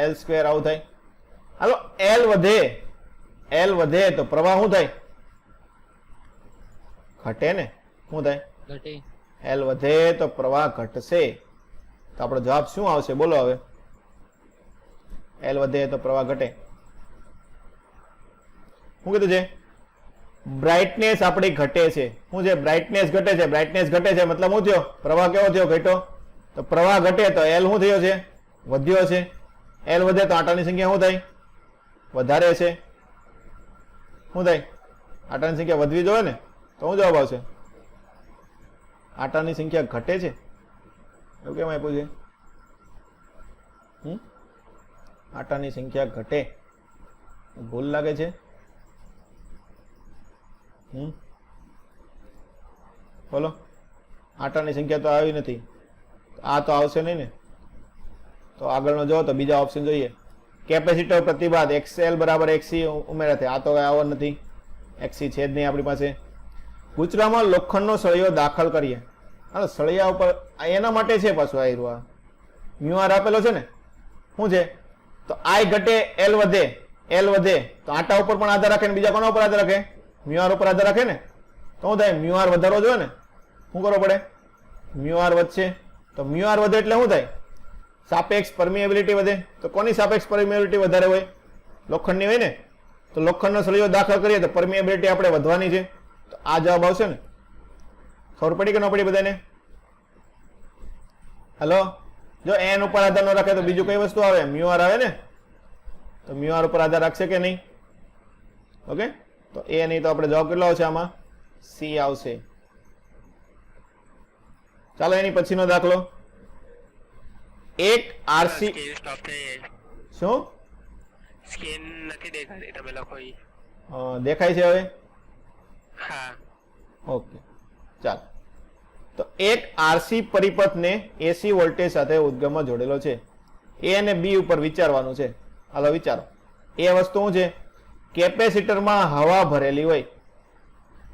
l square આવું થાય હાલો l વધે તો પ્રવાહ શું થાય ઘટે ને શું થાય ઘટે l વધે તો પ્રવાહ ઘટશે તો આપણો જવાબ શું આવશે બોલો હવે l વધે તો પ્રવાહ ઘટે શું કીધું છે બ્રાઇટનેસ આપણી ઘટે છે શું છે બ્રાઇટનેસ ઘટે છે મતલબ શું થયો પ્રવાહ કેવો થયો ઘટ્યો તો પ્રવાહ ઘટે તો l શું થયો છે વધ્યો છે l વધે તો આટાની સંખ્યા શું થાય વધારે છે શું થાય આટાની સંખ્યા વધવી જોઈએ ને તો શું જવાબ આવશે આટાની સંખ્યા ઘટે છે એવું કેમ આપ્યું છે આટાની સંખ્યા ઘટે ભૂલ લાગે છે બોલો આટાની સંખ્યા તો આવી નથી આ તો આવશે નહીં ને તો આગળનો જો તો બીજા ઓપ્શન જોઈએ કેપેસિટર પ્રતિબાધ XL બરાબર XC ઉમેરાથી આ તો આવો નથી XC છે જ નહીં આપણી પાસે ગૂંચળામાં લોખંડનો સળિયો દાખલ કરીએ હા સળિયા ઉપર એના માટે છે પાછું આ મ્યુ આર આપેલો છે ને શું છે તો I ઘટે L વધે તો આટા ઉપર પણ આધાર રાખે ને બીજા કોના ઉપર આધાર રાખે મ્યુ આર ઉપર આધાર રાખે ને તો શું થાય મ્યુ આર વધારવો જોઈએ ને શું કરવો પડે મ્યુ આર વધશે તો મ્યુ આર વધે એટલે શું થાય સાપેક્ષ પરમિએબિલિટી વધે તો કોની સાપેક્ષ પરમિએબિલિટી વધારે હોય લોખંડની હોય ને તો લોખંડનો સળિયો દાખલ કરીએ તો પરમિએબિલિટી આપણે વધવાની છે તો આ જવાબ આવશે ને ખબર પડી કે ન પડી બધાને હલો જો n ઉપર આધાર ન રાખે તો બીજું કઈ વસ્તુ આવે મ્યુ આર આવે ને તો મ્યુ આર ઉપર આધાર રાખશે કે નહીં ઓકે તો એ નહીં તો આપણે જવાબ કેટલો આવશે આમાં સી આવશે ચાલો એની પછીનો દાખલો એક આરસી શું સ્કેન નથી દેખાતી તમે લખો ઈ દેખાય છે હવે હા ઓકે ચાલો તો એક આરસી પરિપથને એસી વોલ્ટેજ સાથે ઉદ્ગમમાં જોડેલો છે એ અને બી ઉપર વિચારવાનું છે હાલો વિચારો એ વસ્તુ શું છે કેપેસિટરમાં હવા ભરેલી હોય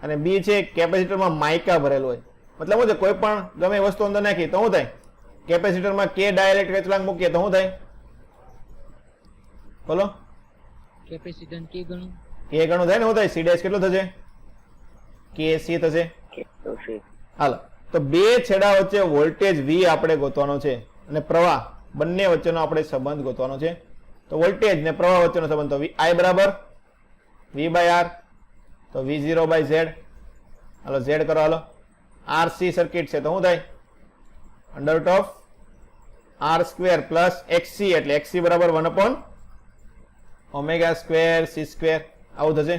અને બી છે કેપેસિટરમાં માઇકા ભરેલું હોય મતલબ શું છે કોઈ પણ ગમે વસ્તુ અંદર નાખી તો શું થાય કેપેસિટરમાં કે ડાઇલેક્ટ્રિક અચળાંક મૂકીએ તો શું થાય બોલો કેપેસિટન્સ કે ગણું કે ગણું થાય ને શું થાય સી ડેશ કેટલું થશે કે સી થશે. હાલો, તો બે છેડા વચ્ચે વોલ્ટેજ વી આપણે ગોતવાનો છે અને પ્રવાહ બંને વચ્ચેનો આપણે સંબંધ ગોતવાનો છે. તો વોલ્ટેજ ને પ્રવાહ વચ્ચેનો સંબંધ તો આઈ બરાબર વી બાય આર, તો V0 by Z. Hello Z કરો. હાલો, આરસી સર્કિટ છે તો શું થાય? Under root of R square plus XC, એટલે એક્સસી બરાબર 1 upon omega square C square, આવું થશે.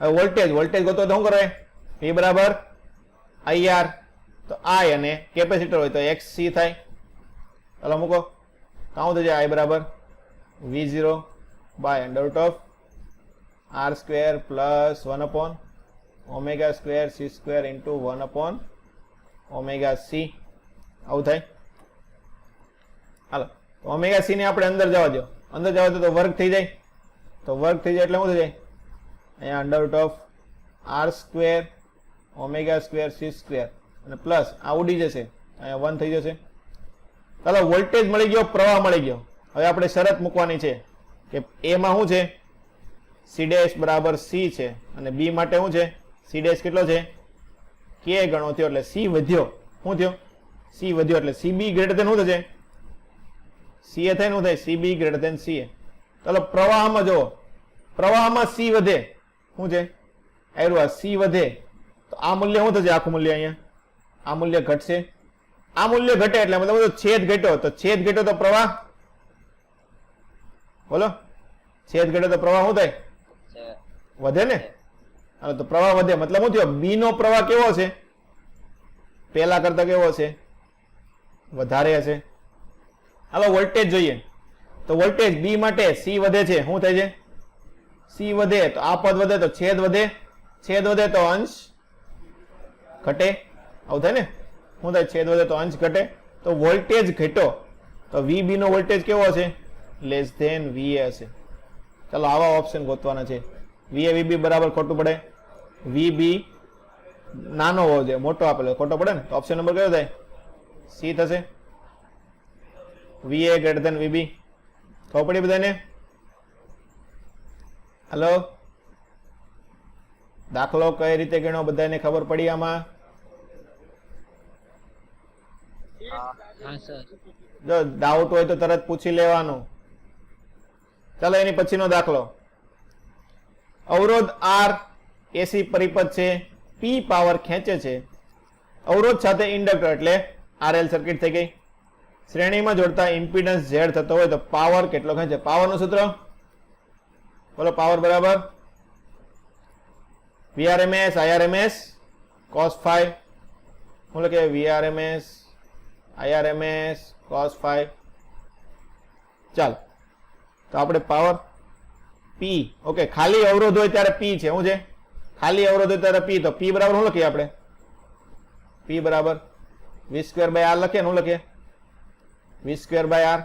હવે વોલ્ટેજ ગોતો તો શું કરે? V બરાબર IR, તો I અને કેપેસિટર હોય તો XC થાય. ચાલો મૂકો, કાઉન્ટ થઈ જાય I બરાબર V0 by under root of R square plus 1 upon omega square C square into 1 upon omega C, આવું થાય. હાલો, તો ઓમેગા સી ને આપણે અંદર જવા દો. અંદર જવા દો તો વર્ગ થઈ જાય. તો વર્ગ થઈ જાય એટલે શું થઈ જાય? અહીંયા under root of R square omega square C square અને પ્લસ આ ઉડી જશે, અહીંયા 1 થઈ જશે. ચાલો, વોલ્ટેજ મળી ગયો, પ્રવાહ મળી ગયો. હવે આપણે શરત મૂકવાની છે કે એ માં શું છે? સી ડેશ બરાબર સી છે અને બી માટે શું છે? સી ડેશ કેટલો છે? કે ગણો થયો એટલે સી વધ્યો. શું થયો? સી વધ્યો એટલે સી બી ગ્રેટર ધેન શું થશે? સી એ થાય, શું થાય? C B greater than C A. ચાલો, પ્રવાહમાં જુઓ, પ્રવાહમાં સી વધે. શું છે? આવ્યું, સી વધે તો આ મૂલ્ય શું થશે? આખું મૂલ્ય અહીંયા આ મૂલ્ય ઘટશે. આ મૂલ્ય ઘટે એટલે મતલબ છેદ ઘટ્યો, તો છેદ ઘટ્યો તો પ્રવાહ, બોલો, છેદ ઘટ્યો તો પ્રવાહ શું થાય? વધે ને. હા, તો પ્રવાહ વધે મતલબ શું થયો? બી નો પ્રવાહ કેવો હશે? પેલા કરતા કેવો હશે? વધારે હશે. હાલો, વોલ્ટેજ જોઈએ. તો વોલ્ટેજ બી માટે સી વધે છે. શું થાય છે? સી વધે તો આ પદ વધે તો છેદ વધે, છેદ વધે તો અંશ ઘટે, આવું થાય ને. શું થાય? છેદ વધે તો અંશ ઘટે. તો વોલ્ટેજ ઘટ્યો તો વીબી નો વોલ્ટેજ કેવો હશે? લેસ ધેન વીએ હશે. ચાલો, આવા ઓપ્શન ગોતવાના છે. વીએ વીબી બરાબર ખોટું પડે. વીબી નાનો હોવો જોઈએ, મોટો આપેલો ખોટો પડે ને. તો ઓપ્શન નંબર કયો થાય? સી થશે. વીએ ગ્રેટર ધેન વીબી. ખબર પડી બધાને? હલો, દાખલો કઈ રીતે ગણો બધાને ખબર પડી આમાં? હા સર. જો ડાઉટ હોય તો તરત પૂછી લેવાનું. ચાલો, એની પછીનો દાખલો. અવરોધ આર એસી પરિપથ છે, પી પાવર ખેંચે છે. અવરોધ સાથે ઇન્ડક્ટર એટલે આરએલ સર્કિટ થઈ ગઈ. શ્રેણીમાં જોડતા ઇમ્પિડન્સ ઝેડ થતો હોય તો પાવર કેટલો ખેંચે? પાવરનું સૂત્ર બોલો. પાવર બરાબર VRMS IRMS cos phi. શું લખે? VRMS IRMS cos phi. ચાલો, તો આપણે પાવર પી, ઓકે, ખાલી અવરોધ હોય ત્યારે પી છે. શું છે? ખાલી અવરોધ હોય ત્યારે પી. તો પી બરાબર શું લખીએ આપણે? પી બરાબર વી સ્ક્વેર બાય આર લખીએ. શું લખીએ? વી સ્ક્વેર બાય આર,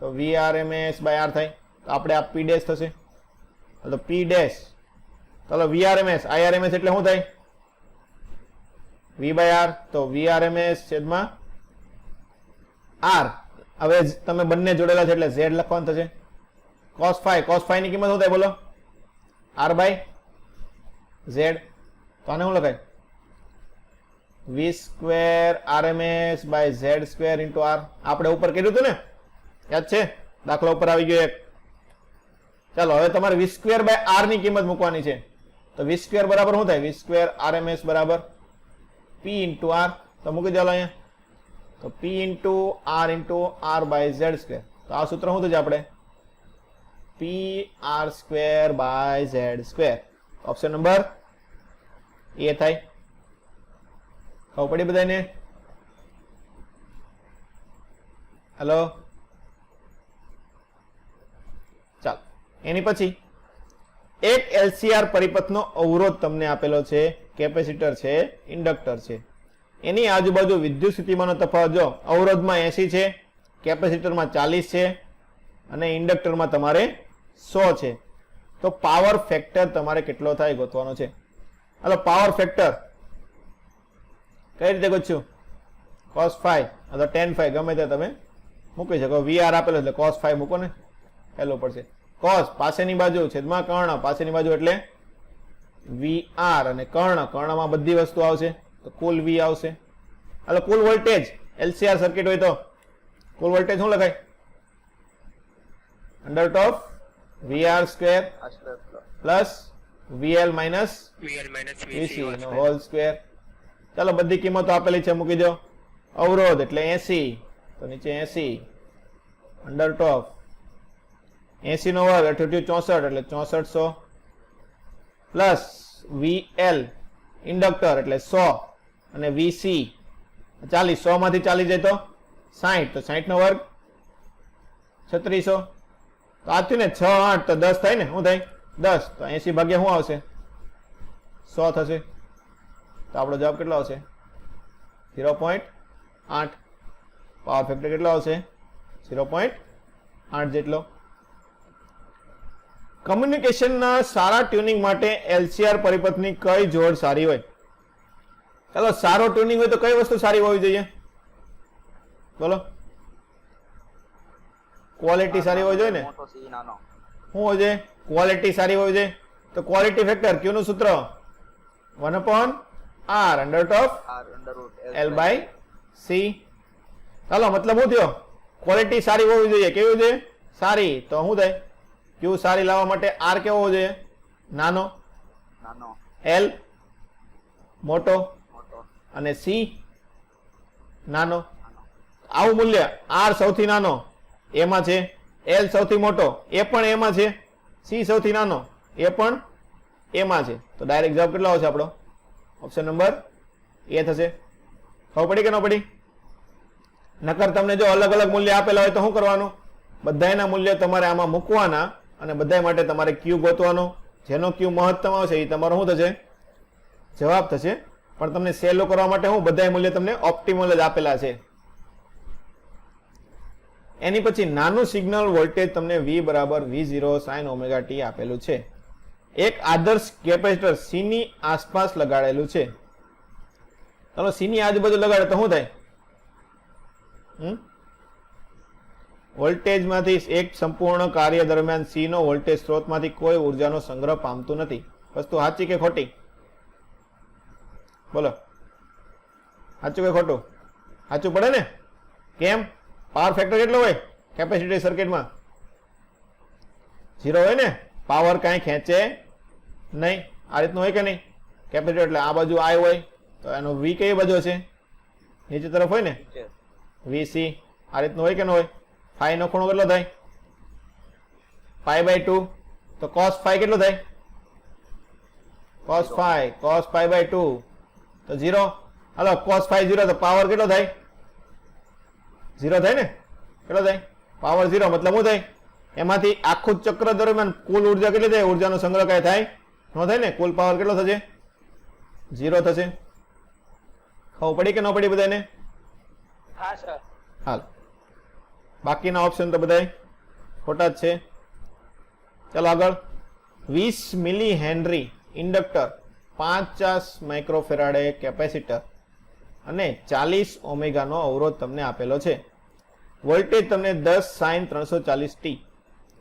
તો VRMS બાય આર થાય. તો આપણે આ પી ડેશ થશે. તો પી ડેશ, ચાલો, VRMS IRMS એટલે શું થાય? વી બાય આર, તો VRMS છેદમાં આર. હવે તમે બંને જોડેલા છે એટલે ઝેડ લખવાનું થશે. cos phi ની કિંમત શું થાય બોલો? R by Z. તો આને શું લખાય? V square RMS by Z square into R. આપણે ઉપર કર્યું હતું ને, યાદ છે? દાખલો ઉપર આવી ગયો એક. ચાલો, હવે તમારે વી સ્ક્વેર બાય આર ની કિંમત મૂકવાની છે. તો વી સ્ક્વેર બરાબર શું થાય? વી સ્ક્વેર RMS બરાબર પી ઇન્ટુ આર. તો મૂકી ચાલો અહીંયા. તો P into R by Z square. તો આ સૂત્ર શું થશે આપણે? P R square by Z square. Option number A થાય. ખબર પડી બધાને? હેલો, ચાલો, એની પછી એક એલસીઆર પરિપથનો અવરોધ તમને આપેલો છે, કેપેસિટર છે, ઇન્ડક્ટર છે. એની આજુબાજુ વિદ્યુત સ્થિતિમાનનો તફાવત જો. અવરોધમાં 80 છે, કેપેસિટરમાં 40 છે અને ઇન્ડક્ટરમાં તમારે 100 છે. તો પાવર ફેક્ટર તમારે કેટલો થાય ગોતવાનો છે. હાલો, પાવર ફેક્ટર કઈ રીતે ગોતશું? cos phi અથવા tan phi ગમે તે તમે મૂકી શકો. VR આપેલો એટલે cos phi મૂકો ને, હેલો પડશે. cos પાસેની બાજુ છેદમાં કર્ણ પાસેની બાજુ એટલે VR અને કર્ણમાં બધી વસ્તુ આવશે તો કુલ V આવશે. એટલે કુલ વોલ્ટેજ LCR સર્કિટ હોય તો કુલ વોલ્ટેજ શું લખાય? Under of VR square plus VL minus VL minus VC VC નો હોલ સ્ક્વેર. ચાલો બધી કિંમતો આપેલી છે મૂકી દો. અવરોધ એટલે 80 તો નીચે 80 અંડર ટોપ 80 નો વર્ગ 64 એટલે 6400 પ્લસ VL ઇન્ડક્ટર એટલે 100 અને VC 40 100 માંથી 40 જાય તો 60 તો 60 નો વર્ગ 3600. તો આ થયું ને 6 8 તો 10 થાય ને. શું થાય? 10 તો 80 ભાગ્યા શું આવશે? 100 થશે. તો આપણો જવાબ કેટલો આવશે? 0.8. પાવર ફેક્ટર કેટલો આવશે? 0.8 જેટલો. કમ્યુનિકેશનના સારા ટ્યુનિંગ માટે LCR પરિપથની કઈ જોડ સારી હોય? ચાલો સારો ટ્યુનિંગ હોય તો કઈ વસ્તુ સારી હોવી જોઈએ? બોલો. ક્વોલિટી સારી હોવી જોઈએ ને. શું હોય છે? ક્વોલિટી સારી હોવી જોઈએ. તો ક્વોલિટી ફેક્ટર Q નું સૂત્ર 1/R અંડર ઓફ L/C. ચાલો મતલબ શું થયો? ક્વોલિટી સારી હોવી જોઈએ. કેવી જોઈએ? સારી. તો શું થાય? Q સારી લાવવા માટે R કેવો હોવો જોઈએ? નાનો. L મોટો અને C નાનો. આવું મૂલ્ય R સૌથી નાનો એમાં છે, L સૌથી મોટો એ પણ એમાં છે, C સૌથી નાનો એ પણ એમાં છે. તો ડાયરેક્ટ જવાબ કેટલો આવશે આપણો? ઓપ્શન નંબર એ થશે. ખબર પડી કે ન પડી? નકર તમને જો અલગ અલગ મૂલ્ય આપેલા હોય તો શું કરવાનું? બધાના મૂલ્ય તમારે આમાં મૂકવાના અને બધા માટે તમારે Q ગોતવાનો. જેનો Q મહત્તમ આવશે એ તમારો શું થશે? જવાબ થશે. પણ તમને સહેલું કરવા માટે હું બધા મૂલ્ય તમને ઓપ્ટિમલ જ આપેલા છે. એની પછી નાનું સિગ્નલ વોલ્ટેજ તમને V બરાબર V0 sin ઓમેગા t આપેલું છે. એક આદર્શ કેપેસિટર C ની આસપાસ લગાડેલું છે. ચાલો C ની આજુબાજુ લગાડે તો શું થાય? વોલ્ટેજમાંથી એક સંપૂર્ણ કાર્ય દરમિયાન C નો વોલ્ટેજ સ્ત્રોતમાંથી કોઈ ઉર્જાનો સંગ્રહ પામતું નથી. વસ્તુ સાચી કે ખોટી? બોલો. સાચું કે ખોટું? સાચું પડે ને. કેમ? પાવર ફેક્ટર કેટલો હોય કેપેસિટર સર્કિટમાં? 0 હોય ને. પાવર કાંઈ ખેંચે નહીં. આ રીતનું હોય કે નહીં? કેપેસિટર એટલે આ બાજુ I હોય તો એનો V કઈ બાજુ હશે? નીચે તરફ હોય ને. VC આ રીતનું હોય કે ન હોય? ફાઈ નો ખૂણો કેટલો થાય? π/2. તો cos phi કેટલો થાય? cos π/2 તો 0. હાલો cos phi 0 તો પાવર કેટલો થાય? 0 થાય ને. કેટલો થાય? પાવર 0 મતલબ શું થાય? એમાંથી આખું ચક્ર દરમિયાન કુલ ઉર્જા કેટલી થાય? ઉર્જાનો સંગ્રહ કઈ થાય? ન થાય ને. કુલ પાવર કેટલો થશે? 0 થશે. ખબર પડી કે ન પડી બધાને? હા સર. હાલ બાકીના ઓપ્શન તો બધા ખોટા જ છે. ચાલો આગળ. 20 મિલી હેનરી ઇન્ડક્ટર, 50 માઇક્રોફેરાડે કેપેસિટર અને 40 ઓમેગાનો અવરોધ તમને આપેલો છે. વોલ્ટેજ તમને 10 sin 340t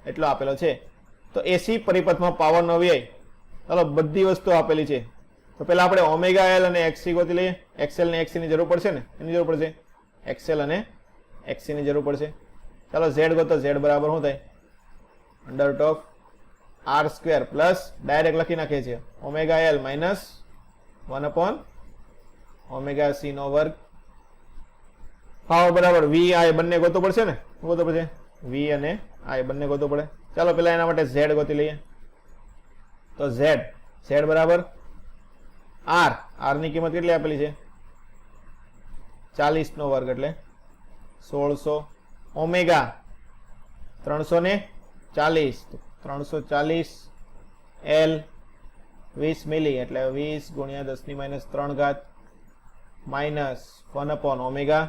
એટલો આપેલો છે. તો AC પરિપથમાં પાવરનો વ્યય. ચાલો બધી વસ્તુ આપેલી છે. તો પહેલા આપણે ઓમેગા L અને XC ગોતી લઈએ. XL ને XC ની જરૂર પડશે ને. એની જરૂર પડશે. XL અને XC ની જરૂર પડશે. ચાલો Z ગોતો. Z બરાબર શું થાય? Under of R square plus direct લખી નાખીએ છીએ ઓમેગા L માઇનસ 1/ઓમેગા C નો વર્ગ. પાવર બરાબર V I બંને ગોતો પડશે ને. શું ગોતો પડશે? V અને I બંને ગોતો પડે. ચાલો પેલા એના માટે Z ગોતી લઈએ. તો Z બરાબર R. R ની કિંમત કેટલી આપેલી છે? 40 નો વર્ગ એટલે 1600. ઓમેગા 340 340 L 20 મિલી એટલે 20 ગુણ્યા 10 ની માઇનસ 3 ઘાત માઇનસ 1/ઓમેગા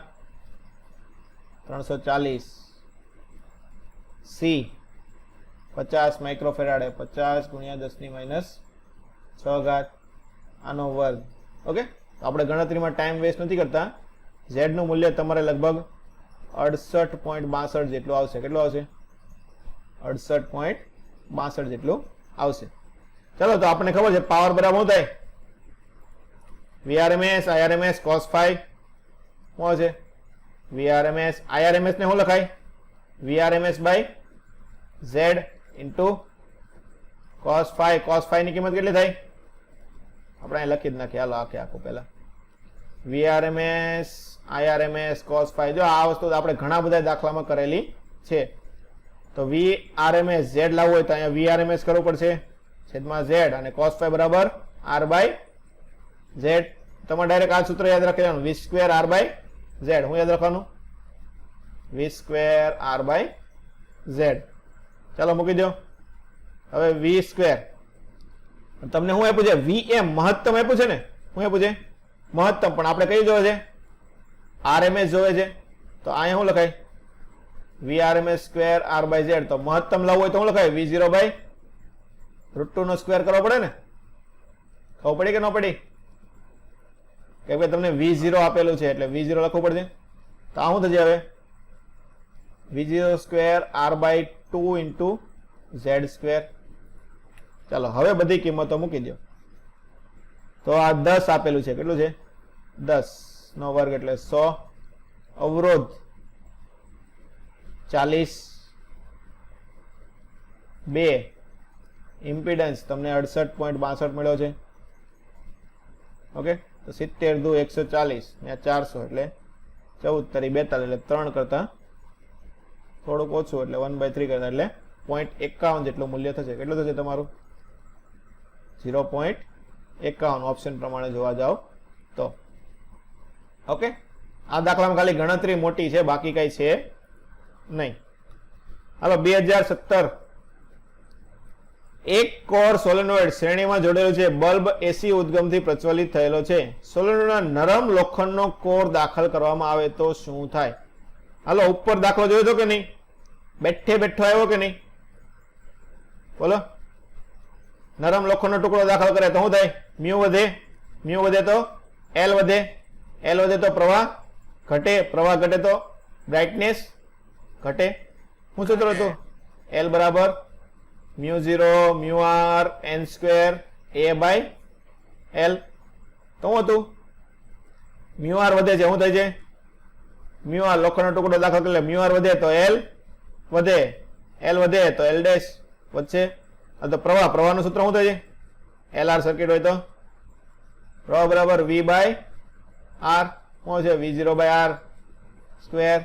340 C 50 માઇક્રોફેરાડે 50 ગુણ્યા 10 ની માઇનસ 6 ઘાત આનો વર્ગ. ઓકે. તો આપણે ગણતરીમાં ટાઈમ વેસ્ટ નથી કરતા. Z નું મૂલ્ય તમારે લગભગ 68.62 જેટલું આવશે. કેટલું આવશે? 68.62 જેટલું આવશે. ચલો તો આપણને ખબર છે પાવર બરાબર શું થાય VRMS IRMS cos phi શું છે VRMS IRMS ને શું લખાય VRMS by Z into cos phi ની કિંમત કેટલી થાય આપણે અહીં લખી જ નાખીએ હાલો આખું પહેલા VRMS IRMS cos phi જો આ વસ્તુ આપણે ઘણા બધા દાખલામાં કરેલી છે તો VRMS Z લાવવું હોય તો અહીંયા VRMS કરવું પડશે છેદમાં Z અને cos phi બરાબર R બાય Z તમારે ડાયરેક્ટ આ સૂત્ર યાદ રાખી દેવાનું V square R by Z હું યાદ રાખવાનું V square R by Z ચાલો મૂકી દો હવે V સ્ક્વેર તમને શું આપ્યું છે VM મહત્તમ આપ્યું છે ને શું આપ્યું છે મહત્તમ પણ આપણે કઈ જોવે છે RMS જોવે છે તો અહીંયા શું લખાય VRMS square R by Z તો મહત્તમ લાવવું હોય તો શું લખાય V0 બાય √2 નો સ્ક્વેર કરવો પડે ને ખબર પડી કે ન પડી કે ભાઈ તમને V0 આપેલું છે એટલે V0 લખવું પડશે તો આ શું થશે હવે V0 square R by 2 into Z square ચાલો હવે બધી કિંમતો મૂકી દો તો આ 10 આપેલું છે કેટલું છે 10 નો વર્ગ એટલે 100 અવરોધ 40 2 ઇમ્પિડન્સ તમને 68.62 મળ્યો છે ઓકે તો 70 દુ 140 ને 400 એટલે 14 તરી 42 એટલે 3 કરતા થોડુંક ઓછું એટલે 1/3 કરતા એટલે 0.51 જેટલું મૂલ્ય થશે કેટલું થશે તમારું 0.51 ઓપ્શન પ્રમાણે જોવા જાવ તો ઓકે આ દાખલામાં ખાલી ગણતરી મોટી છે બાકી કઈ છે નહીં હાલો 2017 એક કોર સોલેનોઇડ શ્રેણીમાં જોડેલું છે બલ્બ એસી ઉદ્ગમથી પ્રજ્વલિત થયેલો છે સોલેનોઇડના નરમ લોખંડનો કોર દાખલ કરવામાં આવે તો શું થાય હાલો ઉપર દાખલો જોયો તો કે નહીં બેઠે બેઠો આવ્યો કે નહીં બોલો નરમ લોખંડનો ટુકડો દાખલ કરે તો શું થાય મ્યુ વધે તો L વધે તો પ્રવાહ ઘટે તો બ્રાઇટનેસ ઘટે શું સૂત્ર હતું L બરાબર μ0 μr n square a by L તો શું હતું μr વધે છે શું થાય છે μr લોખંડનો ટુકડો દાખલ કરે μr વધે તો L વધે તો L ડેશ વધશે તો પ્રવાહનું સૂત્ર શું થાય છે LR સર્કિટ હોય તો પ્રવાહ બરાબર V બાય R શું છે V0 by R square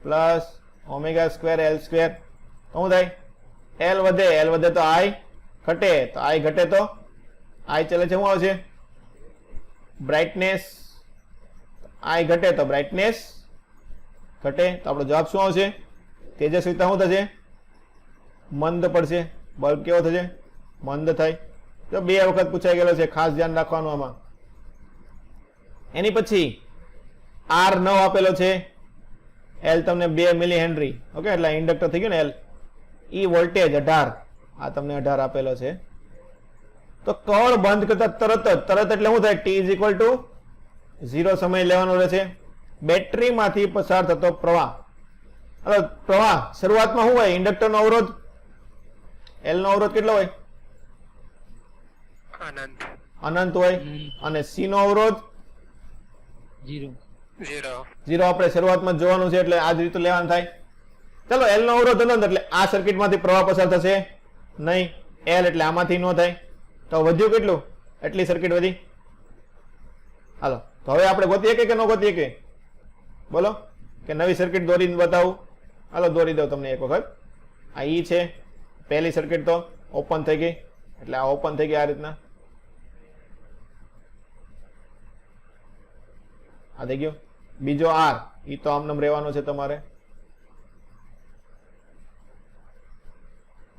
plus omega square L square તો શું થાય L વધે તો I ઘટે તો I ચલે છે શું આવશે બ્રાઇટનેસ I ઘટે તો બ્રાઇટનેસ ઘટે તો આપણો જવાબ શું આવશે તેજસ્વીતા શું થશે મંદ પડશે બલ્બ કેવો થશે મંદ થાય તો 2 વખત પૂછાઈ ગયેલો છે ખાસ ધ્યાન રાખવાનું આમાં એની પછી R 9 આપેલો છે L તમને 2 મિલી હેનરી ઓકે એટલે ઇન્ડક્ટર થઈ ગયું ને L ઈ વોલ્ટેજ 18 આ તમને 18 આપેલો છે તો કળ બંધ કરતા તરત એટલે શું થાય T 0 સમય લેવાનો રહેશે બેટરીમાંથી પસાર થતો પ્રવાહ હવે પ્રવાહ શરૂઆતમાં શું હોય ઇન્ડક્ટરનો અવરોધ L નો અવરોધ કેટલો હોય અનંત હોય અને C નો અવરોધ 0 આપણે શરૂઆતમાં જોવાનું છે એટલે આ જ રીતે લેવાનું થાય ચલો L નો અવરોધ અનંત એટલે આ સર્કિટમાંથી પ્રવાહ પસાર થશે નહીં L એટલે આમાંથી ન થાય તો વધ્યું કેટલું એટલી સર્કિટ વધી હાલો તો હવે આપણે ગોતીએ કે ન ગોતીએ કે બોલો કે નવી સર્કિટ દોરીને બતાવું હાલો દોરી દઉં તમને એક વખત આ ઈ છે પહેલી સર્કિટ તો ઓપન થઈ ગઈ એટલે આ ઓપન થઈ ગઈ આ રીતના આ થઈ ગયો બીજો R ઈ તો આમનામ રહેવાનો છે તમારે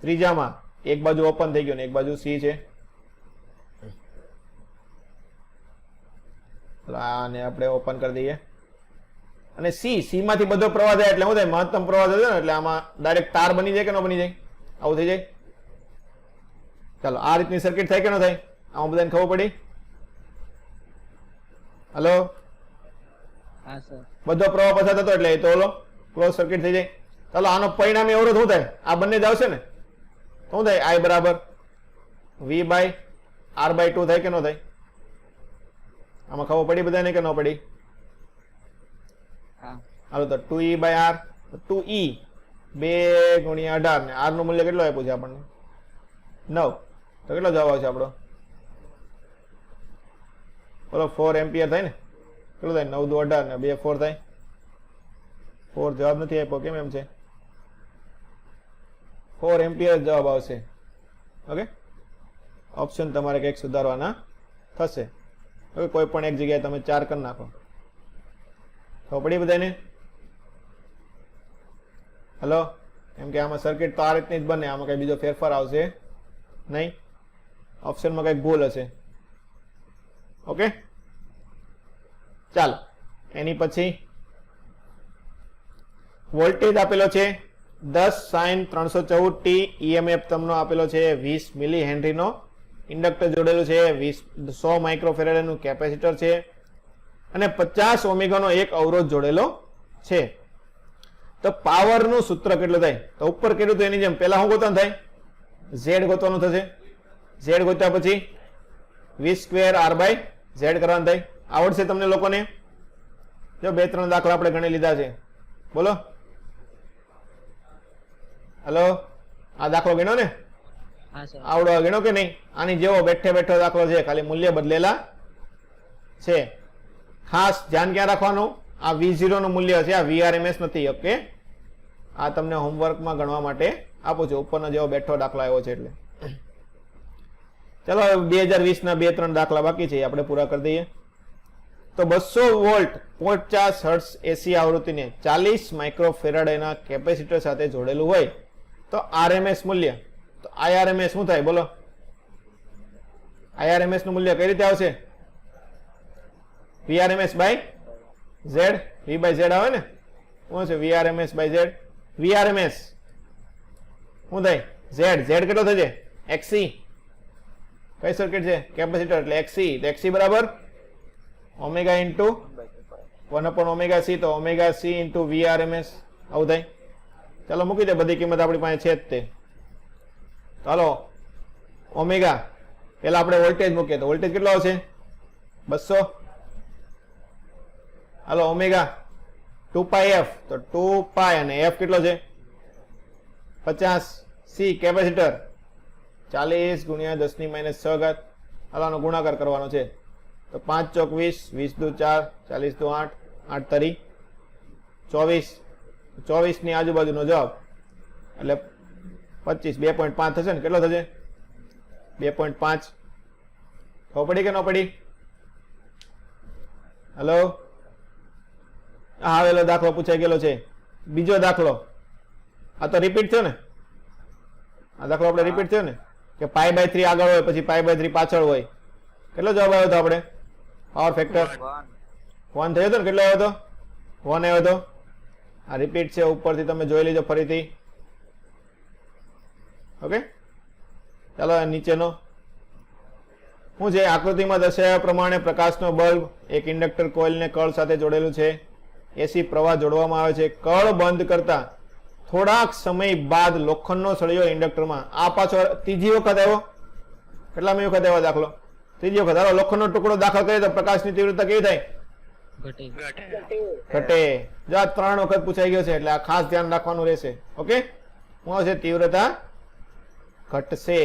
ત્રીજામાં એક બાજુ ઓપન થઈ ગયો ને એક બાજુ C છે આને આપણે ઓપન કરી દઈએ અને C માંથી બધો પ્રવાહ જાય એટલે શું થાય મહત્તમ પ્રવાહ થશે ને એટલે આમાં ડાયરેક્ટ તાર બની જાય કે ન બની જાય આવું થઈ જાય ચાલો આ રીતની સર્કિટ થાય કે ન થાય આમાં બધાને ખબર પડી હલો હા સર બધો પ્રવાહ પસાર થતો એટલે એ તો ઓલો ક્લોઝ સર્કિટ થઈ જાય ચાલો આનો પરિણામી અવરોધ શું થાય આ બંને જ આવશે ને શું થાય I બરાબર વી બાય આર બાય 2 થાય કે ન થાય? આમાં ખબર પડી બધાને કે ન પડી? હા હાલો તો 2e બાય આર, 2e 2 ગુણ્યા 18 ને r નું મૂલ્ય કેટલું આપ્યું છે આપણને? 9. તો કેટલો જવાબ આવશે આપણો? બોલો 4 એમ્પિયર થાય ને? કેટલું થાય? 9 દુ 18 ને 2 4 થાય. 4 જવાબ નથી આપ્યો, કેમ એમ છે? 4 એમ્પિયર જવાબ આવશે. ઓકે, ઓપ્શન તમારે કંઈક સુધારવાના થશે. ઓકે, કોઈ પણ એક જગ્યાએ તમે 4 કરી નાખો. ખબર પડી બધાને? હલો, એમ કે આમાં સર્કિટ તો આ રીતની જ બને, આમાં કઈ બીજો ફેરફાર આવશે નહીં, ઓપ્શનમાં કઈક ભૂલ હશે. ઓકે, ચાલો એની પછી વોલ્ટેજ આપેલો છે 10 sin 314 t, EMF તમને આપેલો છે 20 મિલી હેનરીનો, ઇન્ડક્ટર જોડેલું છે, 100 માઇક્રોફેરાડ નું કેપેસિટર છે અને 50 ઓમેગાનો એક અવરોધ જોડેલો છે. તો પાવર નું સૂત્ર કેટલું થાય? તો ઉપર કેટલું તો એની જેમ પહેલા શું ગોતવાનું થાય? Z ગોતવાનું થશે. Z ગોત્યા પછી v² r બાય z કરવાનું થાય. આવડશે તમને લોકોને? જો 2-3 દાખલા આપણે ગણી લીધા છે. બોલો. હલો, આ દાખલો ગણ્યો ને? હા સર આવડો ગણ્યો કે નહીં? આની જેવો બેઠે બેઠો દાખલો છે, ખાલી મૂલ્ય બદલેલા છે. ખાસ ધ્યાન ક્યાં રાખવાનું? આ v0 નું મૂલ્ય છે, આ vrms નથી. ઓકે, આ તમને હોમવર્કમાં ગણવા માટે આપું છું, ઉપરનો જેવો બેઠો દાખલો આવ્યો છે એટલે. ચલો 2020 ના 2-3 દાખલા બાકી છે, આપણે પૂરા કરી દઈએ. તો 200 વોલ્ટ 50 હર્ટ્ઝ એસી આવૃત્તિને 40 માઇક્રોફેરાડના કેપેસિટર સાથે જોડેલું હોય તો આરએમએસ મૂલ્ય, તો આઈઆરએમએસ શું થાય? બોલો, આઈઆરએમએસ નું મૂલ્ય કઈ રીતે આવશે? V RMS by Z, V by Z આવે ને? શું છે? VRMS by Z. વીઆરએમએસ શું થાય? ઝેડ. ઝેડ કેટલો થશે? એક્સી. કઈ સર્કિટ છે? કેપેસિટર, એટલે એક્સી. તો એક્સી બરાબર ઓમેગા ઇન્ટુ 1/ઓમેગા સી, તો ઓમેગા સી ઇન્ટુ વીઆરએમએસ. આવું થાય. ચાલો મૂકી દે, બધી કિંમત આપણી પાસે છે જ તે. ચાલો ઓમેગા, પેલા આપણે વોલ્ટેજ મૂકીએ, તો વોલ્ટેજ કેટલો આવશે? 200. હાલો ઓમેગા 2πf, તો 2π અને f કેટલો છે? 50. સી કેપેસિટર 40 ગુણ્યા 10⁻6. હાલો આનો ગુણાકાર કરવાનો છે, તો 5 ચોક 20, 20 દુ 4, 40 દુ 8, 8 તરી 24. 24 ની આજુબાજુનો જવાબ એટલે 25, 2.5 થશે ને? કેટલો થશે? 2.5. ખબર પડી કે ન પડી? હલો, આવેલો દાખલો પૂછાઈ ગયેલો છે. બીજો દાખલો, આ તો રિપીટ થયો ને? આ દાખલો આપણે રિપીટ થયો ને કે π/3 આગળ હોય પછી π/3 પાછળ હોય. કેટલો જવાબ આવ્યો હતો આપણે? પાવર ફેક્ટર 1 થયો હતો ને? કેટલો આવ્યો હતો? 1 આવ્યો હતો. આ રિપીટ છે, ઉપરથી તમે જોઈ લેજો ફરીથી. ઓકે, ચાલો નીચેનો શું છે? આકૃતિમાં દર્શાવ્યા પ્રમાણે પ્રકાશનો બલ્બ એક ઇન્ડક્ટર કોઇલને કળ સાથે જોડેલું છે. એસી પ્રવાહ જોડવામાં આવે છે. કળ બંધ કરતા થોડાક સમય બાદ લોખંડનો સળિયો ઇન્ડક્ટરમાં, આ પાછો ત્રીજી વખત આવ્યો. કેટલામી વખત આવ્યો દાખલો? ત્રીજી વખત. હાલો લોખંડનો ટુકડો દાખલ કરીએ તો પ્રકાશની તીવ્રતા કેવી થાય? ઘટે ઘટે. જો આ 3 વખત પૂછાઈ ગયો છે એટલે આ ખાસ ધ્યાન રાખવાનું રહેશે. ઓકે, શું આવશે? તીવ્રતા ઘટશે.